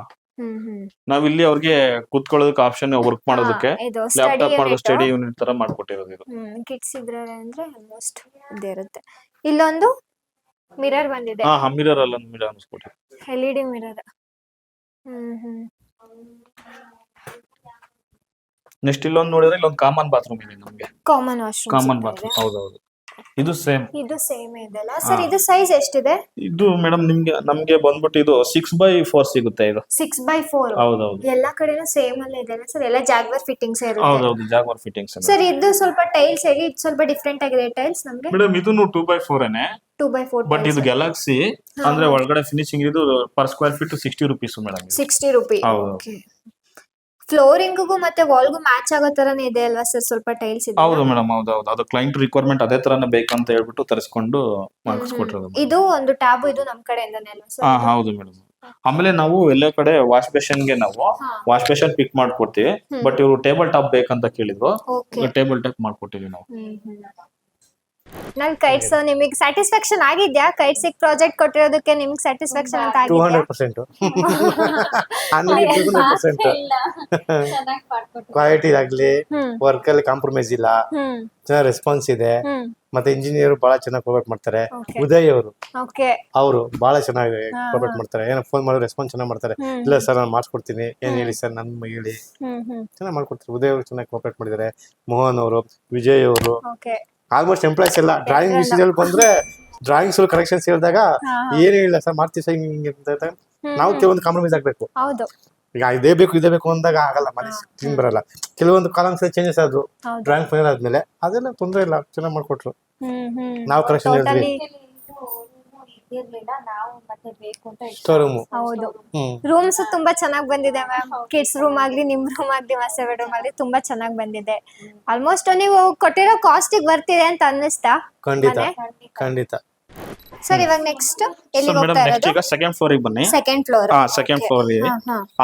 ನಾವ್ ಇಲ್ಲಿ ಅವ್ರಿಗೆ ಕುತ್ಕೊಳ್ಳೋದಕ್ಕೆ ಆಪ್ಷನ್, ವರ್ಕ್ ಮಾಡೋದಕ್ಕೆ ಇದು ಲ್ಯಾಪ್ಟಾಪ್ ಮಾಡೋದು ಸ್ಟಡಿ ಸ್ಟಡಿ ಯೂನಿಟ್ ತರ ಮಾಡ್ಕೊಟ್ಟಿರೋದು ಇದು. ಕಿಡ್ಸ್ ಇದ್ರೆ ಅಂದ್ರೆ ಆಲ್ಮೋಸ್ಟ್ ಇದೇ ಇರುತ್ತೆ. ಇಲ್ಲೊಂದು ಮಿರರ್ ಬಂದಿದೆ, ಹಾ ಮಿರರ್ ಅಲ್ಲ, ಮಿರರ್ ಅನ್ಸ್ಕೊಟ್ಟಿರೋದು. LED mirror. ನೆಕ್ಸ್ಟ್ ಇಲ್ಲೊಂದು ನೋಡಿದ್ರೆ ಇಲ್ಲೊಂದು ಕಾಮನ್ ಬಾತ್ರೂಮ್ ಇದೆ ನಮ್ಗೆ. Common washroom. ಕಾಮನ್ ಬಾತ್ರೂಮ್, ಹೌದೌದು. ಇದು ಸೇಮ್. ಇದು ಸೇಮ್ ಇದೆಲ್ಲ ಸರ್. ಇದು ಸೈಜ್ ಎಷ್ಟಿದೆ? ಇದು ಮೇಡಮ್ ನಮ್ಗೆ ಬಂದ್ಬಿಟ್ಟು ಇದು 6x4 ಸಿಗುತ್ತೆ ಇದು. 6x4. ಹೌದೌದು ಎಲ್ಲಾ ಕಡೆನೂ ಸೇಮ್ ಅಲ್ಲೇ ಇದೆ ಸರ್, ಎಲ್ಲ ಜಾಗ್ವರ್ ಫಿಟ್ಟಿಂಗ್ಸ್ ಇರುತ್ತೆ. ಹೌದೌದು, ಜಾಗ್ವಾರ್ ಫಿಟ್ಟಿಂಗ್ಸ್. ಸರ್ ಇದು ಸ್ವಲ್ಪ ಟೈಲ್ಸ್ ಹೇಗೆ, ಇದು ಸ್ವಲ್ಪ ಡಿಫ್ರೆಂಟ್ ಆಗಿದೆ ಟೈಲ್ಸ್ ನಮ್ಗೆ. ಮೇಡಮ್ ಇದನ್ನು 2x4 2x4 ಬಟ್ ಇದು ಗ್ಯಾಲಕ್ಸಿ ಅಂದ್ರೆ ಒಳಗಡೆ ಫಿನಿಶಿಂಗ್ ಇದು per square feet 60 rupees madam. 60 rupee. ಹೌದು. ಫ್ಲೋರಿಂಗ್ಗೂ ಮತ್ತೆ ವಾಲ್ಗೂ ಮ್ಯಾಚ್ ಆಗೋ ತರನೇ ಇದೆ ಅಲ್ವಾ ಸರ್ ಸ್ವಲ್ಪ ಟೈಲ್ಸ್ ಇದೆ? ಹೌದು ಮೇಡಮ್, ಹೌದೌದು. ಅದು ಕ್ಲೈಂಟ್ ರಿಕ್ವೈರ್ಮೆಂಟ್ ಅದೇ ತರನೇ ಬೇಕಂತ ಹೇಳ್ಬಿಟ್ಟು ತರಿಸ್ಕೊಂಡು ಮಾಡಿಸ್ಕೊಟ್ಟಿರೋದು. ಇದು ಒಂದು ಟ್ಯಾಬ್, ಇದು ನಮ್ ಕಡೆಯಿಂದನೇ ಅಲ್ವಾ ಹಾ ಸರ್? ಹೌದು ಮೇಡಮ್. ಆಮೇಲೆ ನಾವು ಎಲ್ಲ ಕಡೆ ವಾಶ್ ಬೇಷನ್ಗೆ ನಾವು ವಾಶ್ ಬೇಷನ್ ಪಿಕ್ ಮಾಡ್ಕೊಡ್ತೀವಿ. ಬಟ್ ಇವರು ಟೇಬಲ್ ಟಾಪ್ ಬೇಕಂತ ಕೇಳಿದ್ರು, ಓಕೆ. ಟೇಬಲ್ ಟಾಪ್ ಮಾಡ್ಕೊಟ್ಟಿವಿ ನಾವು. ನನ್ ಕೈಟ್ಸ್ ನಿಮಗೆ ಸ್ಯಾಟಿಸ್ಫ್ಯಾಕ್ಷನ್ ಆಗಿದ್ಯಾ? ಕೈಟ್ಸಿಗೆ ಪ್ರಾಜೆಕ್ಟ್ ಕೊಟ್ಟಿರೋದಕ್ಕೆ ನಿಮ್ಗೆ ಸ್ಯಾಟಿಸ್ಫ್ಯಾಕ್ಷನ್ ಅಂತ ಆಗಿದ್ಯಾ? 200%. 100% ಇಲ್ಲ ಚೆನ್ನಾಗಿ ಮಾಡ್ಕೊಟ್ರು. ಕ್ವಾಲಿಟಿ ಆಗ್ಲಿ, ವರ್ಕ್ ಅಲ್ಲಿ ಕಾಂಪ್ರಮೈಸ್ ಇಲ್ಲ, ಚೆನ್ನಾಗಿ ರೆಸ್ಪಾನ್ಸ್ ಇದೆ. ಮತ್ತೆ ಇಂಜಿನಿಯರ್ ಬಹಳ ಚೆನ್ನಾಗಿ ಕೋಆಪರೇಟ್ ಮಾಡ್ತಾರೆ. Okay. ಉದಯ್ ಅವರು ಓಕೆ. ಅವರು ಬಹಳ ಚೆನ್ನಾಗಿ ಕೋಆಪರೇಟ್ ಮಾಡ್ತಾರೆ. ಏನೋ ಫೋನ್ ಮಾಡಿದ್ರೆ ರೆಸ್ಪಾನ್ಸ್ ಚೆನ್ನಾಗಿ ಮಾಡ್ತಾರೆ. ಇಲ್ಲ ಸರ್ ನಾನು ಮಾಡಿಸ್ಕೊಡ್ತೀನಿ, ಏನ್ ಹೇಳಿ ಸರ್ ನನ್ ಹೇಳಿ, ಚೆನ್ನಾಗಿ ಮಾಡ್ಕೊಡ್ತಾರೆ. ಉದಯ್ ಅವರು ಚೆನ್ನಾಗಿ ಕೋಆಪರೇಟ್ ಮಾಡಿದ್ದಾರೆ. ಮೋಹನ್ ಅವರು, ವಿಜಯ್ ಅವರು, ಓಕೆ. ಆಲ್ಮೋಸ್ಟ್ ಎಂಪ್ಲಾಯ್ಸ್ ಎಲ್ಲ ಡ್ರಾಯಿಂಗ್ ವಿಷಯದಲ್ಲಿ ಬಂದ್ರೆ ಡ್ರಾಯಿಂಗ್ಸ್ ಕರೆಕ್ಷನ್ಸ್ ಹೇಳಿದಾಗ ಏನು ಇಲ್ಲ ಸರ್ ಮಾಡ್ತೀವಿ ಸರ್ ಹಿಂಗೆ ಅಂತ ನಾವು ಕೆಲವೊಂದು ಕಾಂಪ್ರಮೈಸ್ ಆಗ್ಬೇಕು. ಹೌದು. ಈಗ ಇದೇ ಬೇಕು ಅಂದಾಗ ಆಗಲ್ಲ, ಮನೆ ಕ್ಲೀನ್ ಬರಲ್ಲ. ಕೆಲವೊಂದು ಕಾಲಮ್ಸ್ ಚೇಂಜಸ್ ಆದ್ರು ಡ್ರಾಯಿಂಗ್ ಫೈನಲ್ ಆದ್ಮೇಲೆ, ಅದೆಲ್ಲ ತೊಂದರೆ ಇಲ್ಲ, ಚೆನ್ನಾಗಿ ಮಾಡ್ಕೊಟ್ರು. ನಾವು ಕರೆಕ್ಷನ್ ಹೇಳಿದ್ವಿ. ಇರ್ಲಿಲ್ಲ, ನಾವು ಮತ್ತೆ ಬೇಕು ಅಂತ ಶೋರೂಮ್. ಹೌದು. ರೂಮ್ಸ್ ತುಂಬಾ ಚೆನ್ನಾಗಿ ಬಂದಿದೆ ಮ್ಯಾಮ್. ಕಿಡ್ಸ್ ರೂಮ್ ಆಗ್ಲಿ, ನಿಮ್ ರೂಮ್ ಆಗ್ಲಿ, ಮಾಸ್ಟರ್ ಬೆಡ್ರೂಮ್ ಆಗ್ಲಿ ತುಂಬಾ ಚೆನ್ನಾಗಿ ಬಂದಿದೆ. ಆಲ್ಮೋಸ್ಟ್ ನೀವು ಕೊಟ್ಟಿರೋ ಕಾಸ್ಟಿಗೆ ಬರ್ತಿದೆ ಅಂತ ಅನ್ನಿಸ್ತಾ? ಖಂಡಿತ ಖಂಡಿತ. ಸರ್ ಇವಾಗ ನೆಕ್ಸ್ಟ್ ಎಲ್ಲಿ ಮೇಡಮ್ ಹೋಗ್ತಾ ನೆಕ್ಸ್ಟ್ ಇರೋದು? ಈಗ ಸೆಕೆಂಡ್ ಫ್ಲೋರ್ ಗೆ ಬನ್ನಿ. Second floor. ಹಾ ಸೆಕೆಂಡ್ ಫ್ಲೋರ್ ಇದೆ.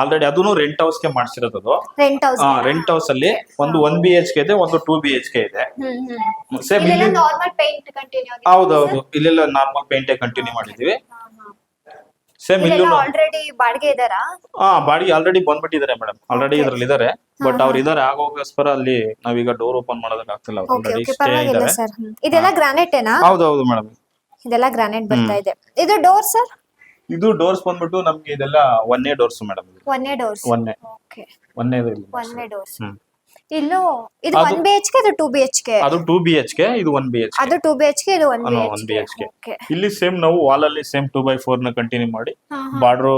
ಆಲ್ರೆಡಿ ಅದನ್ನು ರೆಂಟ್ ಹೌಸ್ ಗೆ ಮಾಡ್ಸಿರೋದು ಅದು. Rent house. ರೆಂಟ್ ಹೌಸ್ ಅಲ್ಲಿ ಒಂದು 1 BHK ಇದೆ, ಒಂದು 2 BHK ಇದೆ. ಸೇಮ್ ಇಲ್ಲೆಲ್ಲ ನಾರ್ಮಲ್ ಪೇಂಟ್ ಕಂಟಿನ್ಯೂ ಆಗಿದೆ. ಹೌದೌದು, ಇಲ್ಲೆಲ್ಲ ನಾರ್ಮಲ್ ಪೇಂಟೇ ಕಂಟಿನ್ಯೂ ಮಾಡಿದೀವಿ. ಸೇಮ್ ಇಲ್ಲೂ ಇಲ್ಲೆಲ್ಲ ಆಲ್ರೆಡಿ ಬಾಡಿಗೆ ಇದಾರಾ? ಬಾಡಿಗೆ ಆಲ್ರೆಡಿ ಬಂದ್ಬಿಟ್ಟಿದ್ದಾರೆ ಮೇಡಮ್, ಆಲ್ರೆಡಿ ಇದ್ರಲ್ಲಿ ಇದಾರೆ. ಬಟ್ ಅವ್ರು ಇದಾರೆ, ಆಗೋಗೋಸ್ಕರ ಅಲ್ಲಿ ನಾವೀಗ ಡೋರ್ ಓಪನ್ ಮಾಡೋದಕ್ಕೆ ಆಗ್ತಿಲ್ಲ. ಅವ್ರು ಓಕೆ ಆಲ್ರೆಡಿ ಓಕೆ, ಸ್ಟೇ ಪರವಾಗಿಲ್ಲ ಇದಾರೆ. ಸರ್. ಇದೆಲ್ಲ ಗ್ರಾನೈಟ್ ಏನಾ? ಹೌದೌದು ಮೇಡಮ್, ಇದೆಲ್ಲ ಗ್ರಾನೈಟ್ ಬರ್ತಾ ಇದೆ. ಇದು ಡೋರ್ ಸರ್? ಇದು ಡೋರ್ಸ್ ಬಂದ್ಬಿಟ್ಟು ನಮ್ಗೆ ಇದೆಲ್ಲ ಒನ್ನೇ ಡೋರ್ಸ್ ಮೇಡಮ್. ಒನ್ನೇ ಡೋರ್ಸ್. ಒನ್ನೇ ಓಕೆ, ಒನ್ನೇ ಒನ್ನೇ ಡೋರ್ಸ್. ಇಲ್ಲೂ ಇದು 1 BHK, ಇದು 2 BHK. ಅದು 2 BHK, ಇದು 1 BHK. ಅದು 2 BHK, ಇದು 1 1 BHK. BHK. ಓಕೆ. ಇಲ್ಲಿ ಸೇಮ್ ನಾವು ವಾಲ್ ಅಲ್ಲಿ ಸೇಮ್ 2x4 ನ ಕಂಟಿನ್ಯೂ ಮಾಡಿ ಬಾರ್ಡರ್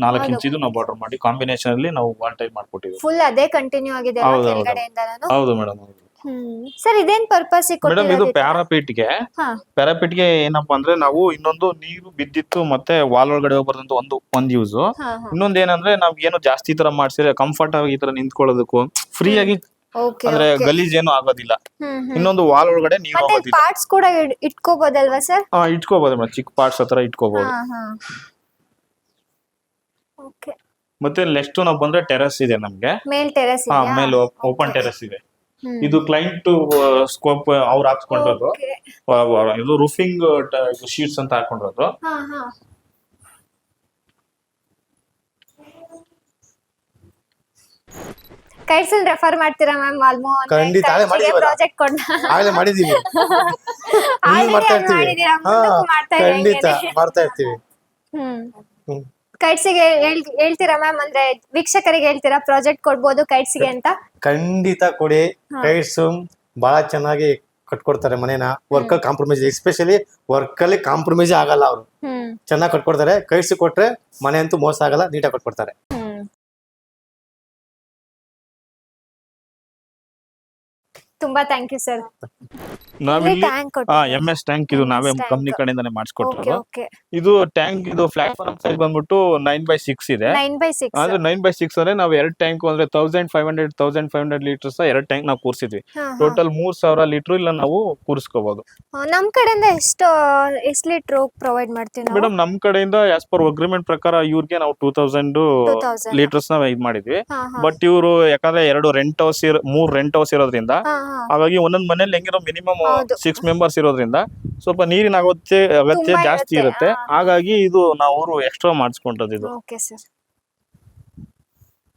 4 ಇಂಚ್ ಇದು ನಾವು ಬಾರ್ಡರ್ ಮಾಡಿ ಕಾಂಬಿನೇಷನ್ ಅಲ್ಲಿ ನಾವು ವಾಲ್ ಟೈಪ್ ಮಾಡ್ಕೊಟ್ಟಿದ್ದೀವಿ. ಫುಲ್ ಅದೇ ಕಂಟಿನ್ಯೂ ಆಗಿದೆ ಹೌದು, ಹೌದು. ಕೆಳಗಡೆಯಿಂದ ನಾನು. ಹೌದು ಮೇಡಮ್. ಸರ್ ಇದೇನ್ ಪರ್ಪಸ್ ಮೇಡಮ್ ಇದು ಪ್ಯಾರಾಪೀಟ್ಗೆ ಏನಪ್ಪಾ ಅಂದ್ರೆ ನಾವು ಇನ್ನೊಂದು ನೀರು ಬಿದ್ದಿತ್ತು ಮತ್ತೆ ವಾಲ್ ಒಳಗಡೆ ಹೋಗ್ಬಾರ್ದಂತ ಒಂದು ಯೂಸ್. ಇನ್ನೊಂದ್ ಏನಂದ್ರೆ ನಾವ್ ಏನು ಜಾಸ್ತಿ ತರ ಮಾಡ್ಸಿದ್ರೆ ಕಂಫರ್ಟ್ ಆಗಿ ಈ ತರ ನಿಂತ್ಕೊಳ್ಳೋದಕ್ಕೂ ಫ್ರೀ ಆಗಿ, ಅಂದ್ರೆ ಗಲೀಜ್ ಏನು ಆಗೋದಿಲ್ಲ. ಇನ್ನೊಂದು ವಾಲ್ ಒಳಗಡೆ ನೀರು ಹೋಗೋದಿಲ್ಲ. ಪಾರ್ಟ್ಸ್ ಕೂಡ ಇಟ್ಕೋಬಹುದಲ್ವಾ ಸರ್? ಇಟ್ಕೋಬಹುದು ಮೇಡಮ್, ಚಿಕ್ಕ ಪಾರ್ಟ್ಸ್ ಹತ್ರ ಇಟ್ಕೋಬಹುದು. ಓಕೆ. ಮತ್ತೆ ನೆಕ್ಸ್ಟ್ ನಾವು ಬಂದ್ರೆ ಟೆರೆಸ್ ಇದೆ ನಮ್ಗೆ. ಮೇಲ್ ಟೆರೆಸ್ ಹಾ, ಇದೆ. ಮೇಲೆ ಓಪನ್ ಟೆರೆಸ್ ಇದೆ. ಇದು ಕ್ಲೈಂಟ್ ಸ್ಕೋಪ್ ಅವ್ರು ಹಾಕ್ಸ್ಕೊಂಡಿರೋದು. ಇದು ರೂಫಿಂಗ್ ಶೀಟ್ಸ್ ಅಂತ ಹಾಕೊಂಡಿರೋದು. ಕೈಟ್ಸ್ ರೆಫರ್ ಮಾಡ್ತೀರಾ ಮ್ಯಾಮ್? ಆಲ್ಮೋಸ್ಟ್ ಖಂಡಿತ, ಆಗಲೇ ಮಾಡಿದೀವಿ. ಪ್ರಾಜೆಕ್ಟ್ ಕೊಡ ಆಗಲೇ ಮಾಡಿದೀವಿ, ಮಾಡ್ತಾ ಇರ್ತೀವಿ. ಖಂಡಿತ ಮಾಡ್ತಾ ಇರ್ತೀವಿ. ಕೈಟ್ಸಿಗೆ ಹೇಳ್ತೀರಾ ಮ್ಯಾಮ್? ಅಂದ್ರೆ ವೀಕ್ಷಕರಿಗೆ ಹೇಳ್ತೀರಾ ಪ್ರಾಜೆಕ್ಟ್ ಕೊಡ್ಬೋದು ಕೈಟ್ಸಿಗೆ ಅಂತ? ಖಂಡಿತ ಕೊಡಿ. ಕೈಟ್ಸ್ ಬಹಳ ಚೆನ್ನಾಗಿ ಕಟ್ಕೊಡ್ತಾರೆ ಮನೇನ. ವರ್ಕ್ ಕಾಂಪ್ರಮೈಸ್, ಎಸ್ಪೆಷಲಿ ವರ್ಕ್ ಅಲ್ಲಿ ಕಾಂಪ್ರಮೈಸ್ ಆಗಲ್ಲ. ಅವರು ಚೆನ್ನಾಗಿ ಕಟ್ಕೊಡ್ತಾರೆ. ಕೈಟ್ಸ್ ಕೊಟ್ರೆ ಮನೆ ಅಂತೂ ಮೋಸ ಆಗಲ್ಲ, ನೀಟಾಗಿ ಕಟ್ಕೊಡ್ತಾರೆ. ತುಂಬಾ ಥ್ಯಾಂಕ್ ಯು ಸರ್. ನಾವಿಲ್ಲಿ ಟ್ಯಾಂಕ್ MS ಟ್ಯಾಂಕ್ ಇದು ನಾವೇ MS tank. ಕಂಪ್ನಿ ಕಡೆಯಿಂದಾನೆ ಓಕೆ ಮಾಡಿಸ್ಕೊಟ್ಟಿರೋದು. ಓಕೆ ಇದು ಟ್ಯಾಂಕ್ ಇದು ಪ್ಲಾಟ್ಫಾರ್ಮ್ ಸೈಜ್ ಬಂದ್ಬಿಟ್ಟು 9x6 ಇದೆ. 9x6 ಅಂದ್ರೆ 9x6 ಅಂದ್ರೆ ನಾವು 2 ಟ್ಯಾಂಕ್ ಅಂದ್ರೆ 1500 ಲೀಟರ್ಸ್ 2 ಟ್ಯಾಂಕ್ ನಾವು ಕೂರಿಸಿದ್ವಿ. ಟೋಟಲ್ 3000 ಲೀಟರ್ ಇಲ್ಲ ನಾವು ಕೂರಿಸ್ಕೋಬಹುದು. ನಮ್ ಕಡೆಯಿಂದ ಎಷ್ಟು ಲೀಟರ್ ಪ್ರೊವೈಡ್ ಮಾಡ್ತೀವಿ ನಾವು? ಮೇಡಮ್ ನಮ್ ಕಡೆಯಿಂದ ಆಸ್ ಪರ್ ಅಗ್ರಿಮೆಂಟ್ ಪ್ರಕಾರ ಇವ್ರಿಗೆ ನಾವು 2000 2000 ಲೀಟರ್ಸ್ ನಾವು ಇದ್ ಮಾಡಿದ್ವಿ. ಹಾ, ಹಾ. ಬಟ್ ಇವರು ಯಾಕಂದ್ರೆ 3 ರೆಂಟ್ ಹೌಸ್ ಇರೋದ್ರಿಂದ ಹಾ, ಹಾ. ಹಾಗಾಗಿ ಒಂದೊಂದ್ ಮನೇಲಿ ಹೆಂಗಿರೋ ಮಿನಿಮಮ್ ಹೌದು. 6 ಮೆಂಬರ್ಸ್ ಇರೋದ್ರಿಂದ ಸ್ವಲ್ಪ ನೀರಿನ ಅಗತ್ಯ ತುಂಬಾ ಜಾಸ್ತಿ ಇರುತ್ತೆ. ಇರುತ್ತೆ. ಹಾ. ಹಾಗಾಗಿ ಇದು ನಾವು ಎಕ್ಸ್ಟ್ರಾ ಮಾಡಿಸ್ಕೊಂಡದ್ದು ಇದು. Okay sir.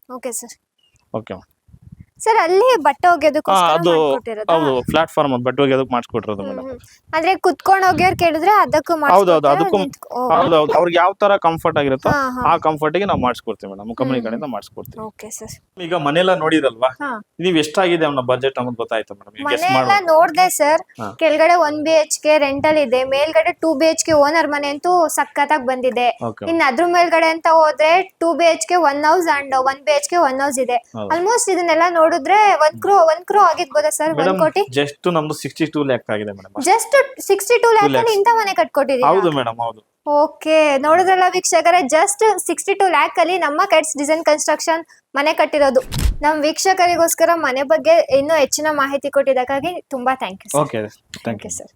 Okay sir. Okay sir ಅಲ್ಲಿ ಬಟ್ಟೆ ಒಗೆಯೋದಕ್ಕೋಸ್ಕರ ಅದು ಮಾಡ್ಕೊಟ್ಟಿರೋದಾ? ಹೌದು ಪ್ಲಾಟ್ಫಾರ್ಮ್ ಬಟ್ ಹೋಗಿ ಅದಕ್ಕೆ ಮಾಡಿಸ್ಕೊಟ್ಟಿರೋದು ಮೇಡಮ್. ಅಂದ್ರೆ ಕುತ್ಕೊಂಡು ಹೋಗ್ಯೋರ್ ಕೇಳಿದ್ರೆ ಅದಕ್ಕೂ ಹೌದೌದು ಮಾಡ್ಸ್ಕೊಡ್ತೀರಾ? ಅದಕ್ಕೂ ಹೌದೌದು ಅವ್ರಿಗೆ ಯಾವ ತರ ಕಂಫರ್ಟ್ ಆಗಿರುತ್ತೋ ಹಾ, ಹಾ. ಆ ಕಂಫರ್ಟ್ ಗೆ ನಾವು ಮಾಡಿಸ್ಕೊಡ್ತೀವಿ ಮೇಡಮ್. ಕಂಪನಿ ಕಡೆಯಿಂದ ಮಾಡಿಸ್ಕೊಡ್ತೀವಿ. Okay sir. ಈಗ ಮನೆಲ್ಲ ನೋಡಿರಲ್ವಾ, ಹಾ. ನೀವ್ ಎಷ್ಟಾಗಿದೆ ಅವನ ಬಜೆಟ್ ನಮ್ಗೆ ಗೊತ್ತಾಯ್ತು ಮೇಡಮ್. ಈಗ ಮನೆ ಗೆಸ್ ಎಲ್ಲ ಮಾಡ್ಬೋದು. ನೋಡ್ದೆ ಸರ್. ಹಾ. ಕೆಳಗಡೆ 1 BHK ರೆಂಟಲ್ ಇದೆ, ಮೇಲ್ಗಡೆ 2 BHK ಓನರ್ ಮನೆ ಅಂತೂ ಸಖತ್ತಾಗಿ ಬಂದಿದೆ. Okay. ಇನ್ ಅದ್ರ ಮೇಲ್ಗಡೆ ಅಂತ ಹೋದ್ರೆ 2 BHK 1 house and 1 BHK 1 house ಇದೆ. ಹೌದು. ಆಲ್ಮೋಸ್ಟ್ ಇದನ್ನೆಲ್ಲ ನೋಡಿದ್ರೆ 1 crore ಆಗಿರ್ಬೋದಾ ಸರ್? 1 ಮೇಡಮ್ ಕೋಟಿ ಜಸ್ಟ್ ನಮ್ದು 62 ಲ್ಯಾಕ್ ಆಗಿದೆ ಮೇಡಮ್. ಜಸ್ಟ್ 62 ಲ್ಯಾಕ್ ಅಲ್ಲಿ lakhs. ಇಂತ ಮನೆ ಕಟ್ಕೊಟ್ಟಿದ್ದೀರಾ? ಹೌದು ಮೇಡಮ್ ಹೌದು. ಓಕೆ, ನೋಡಿದ್ರಲ್ಲ ವೀಕ್ಷಕರೇ, ಜಸ್ಟ್ 62 ಲ್ಯಾಕ್ ಅಲ್ಲಿ ನಮ್ಮ ಕೈಟ್ಸ್ ಡಿಸೈನ್ ಕನ್ಸ್ಟ್ರಕ್ಷನ್ ಮನೆ ಕಟ್ಟಿರೋದು. ನಮ್ಮ ವೀಕ್ಷಕರಿಗೋಸ್ಕರ ಮನೆ ಬಗ್ಗೆ ಇನ್ನೂ ಹೆಚ್ಚಿನ ಮಾಹಿತಿ ಕೊಟ್ಟಿದ್ದಕ್ಕಾಗಿ ತುಂಬಾ thank you. Okay thank you sir.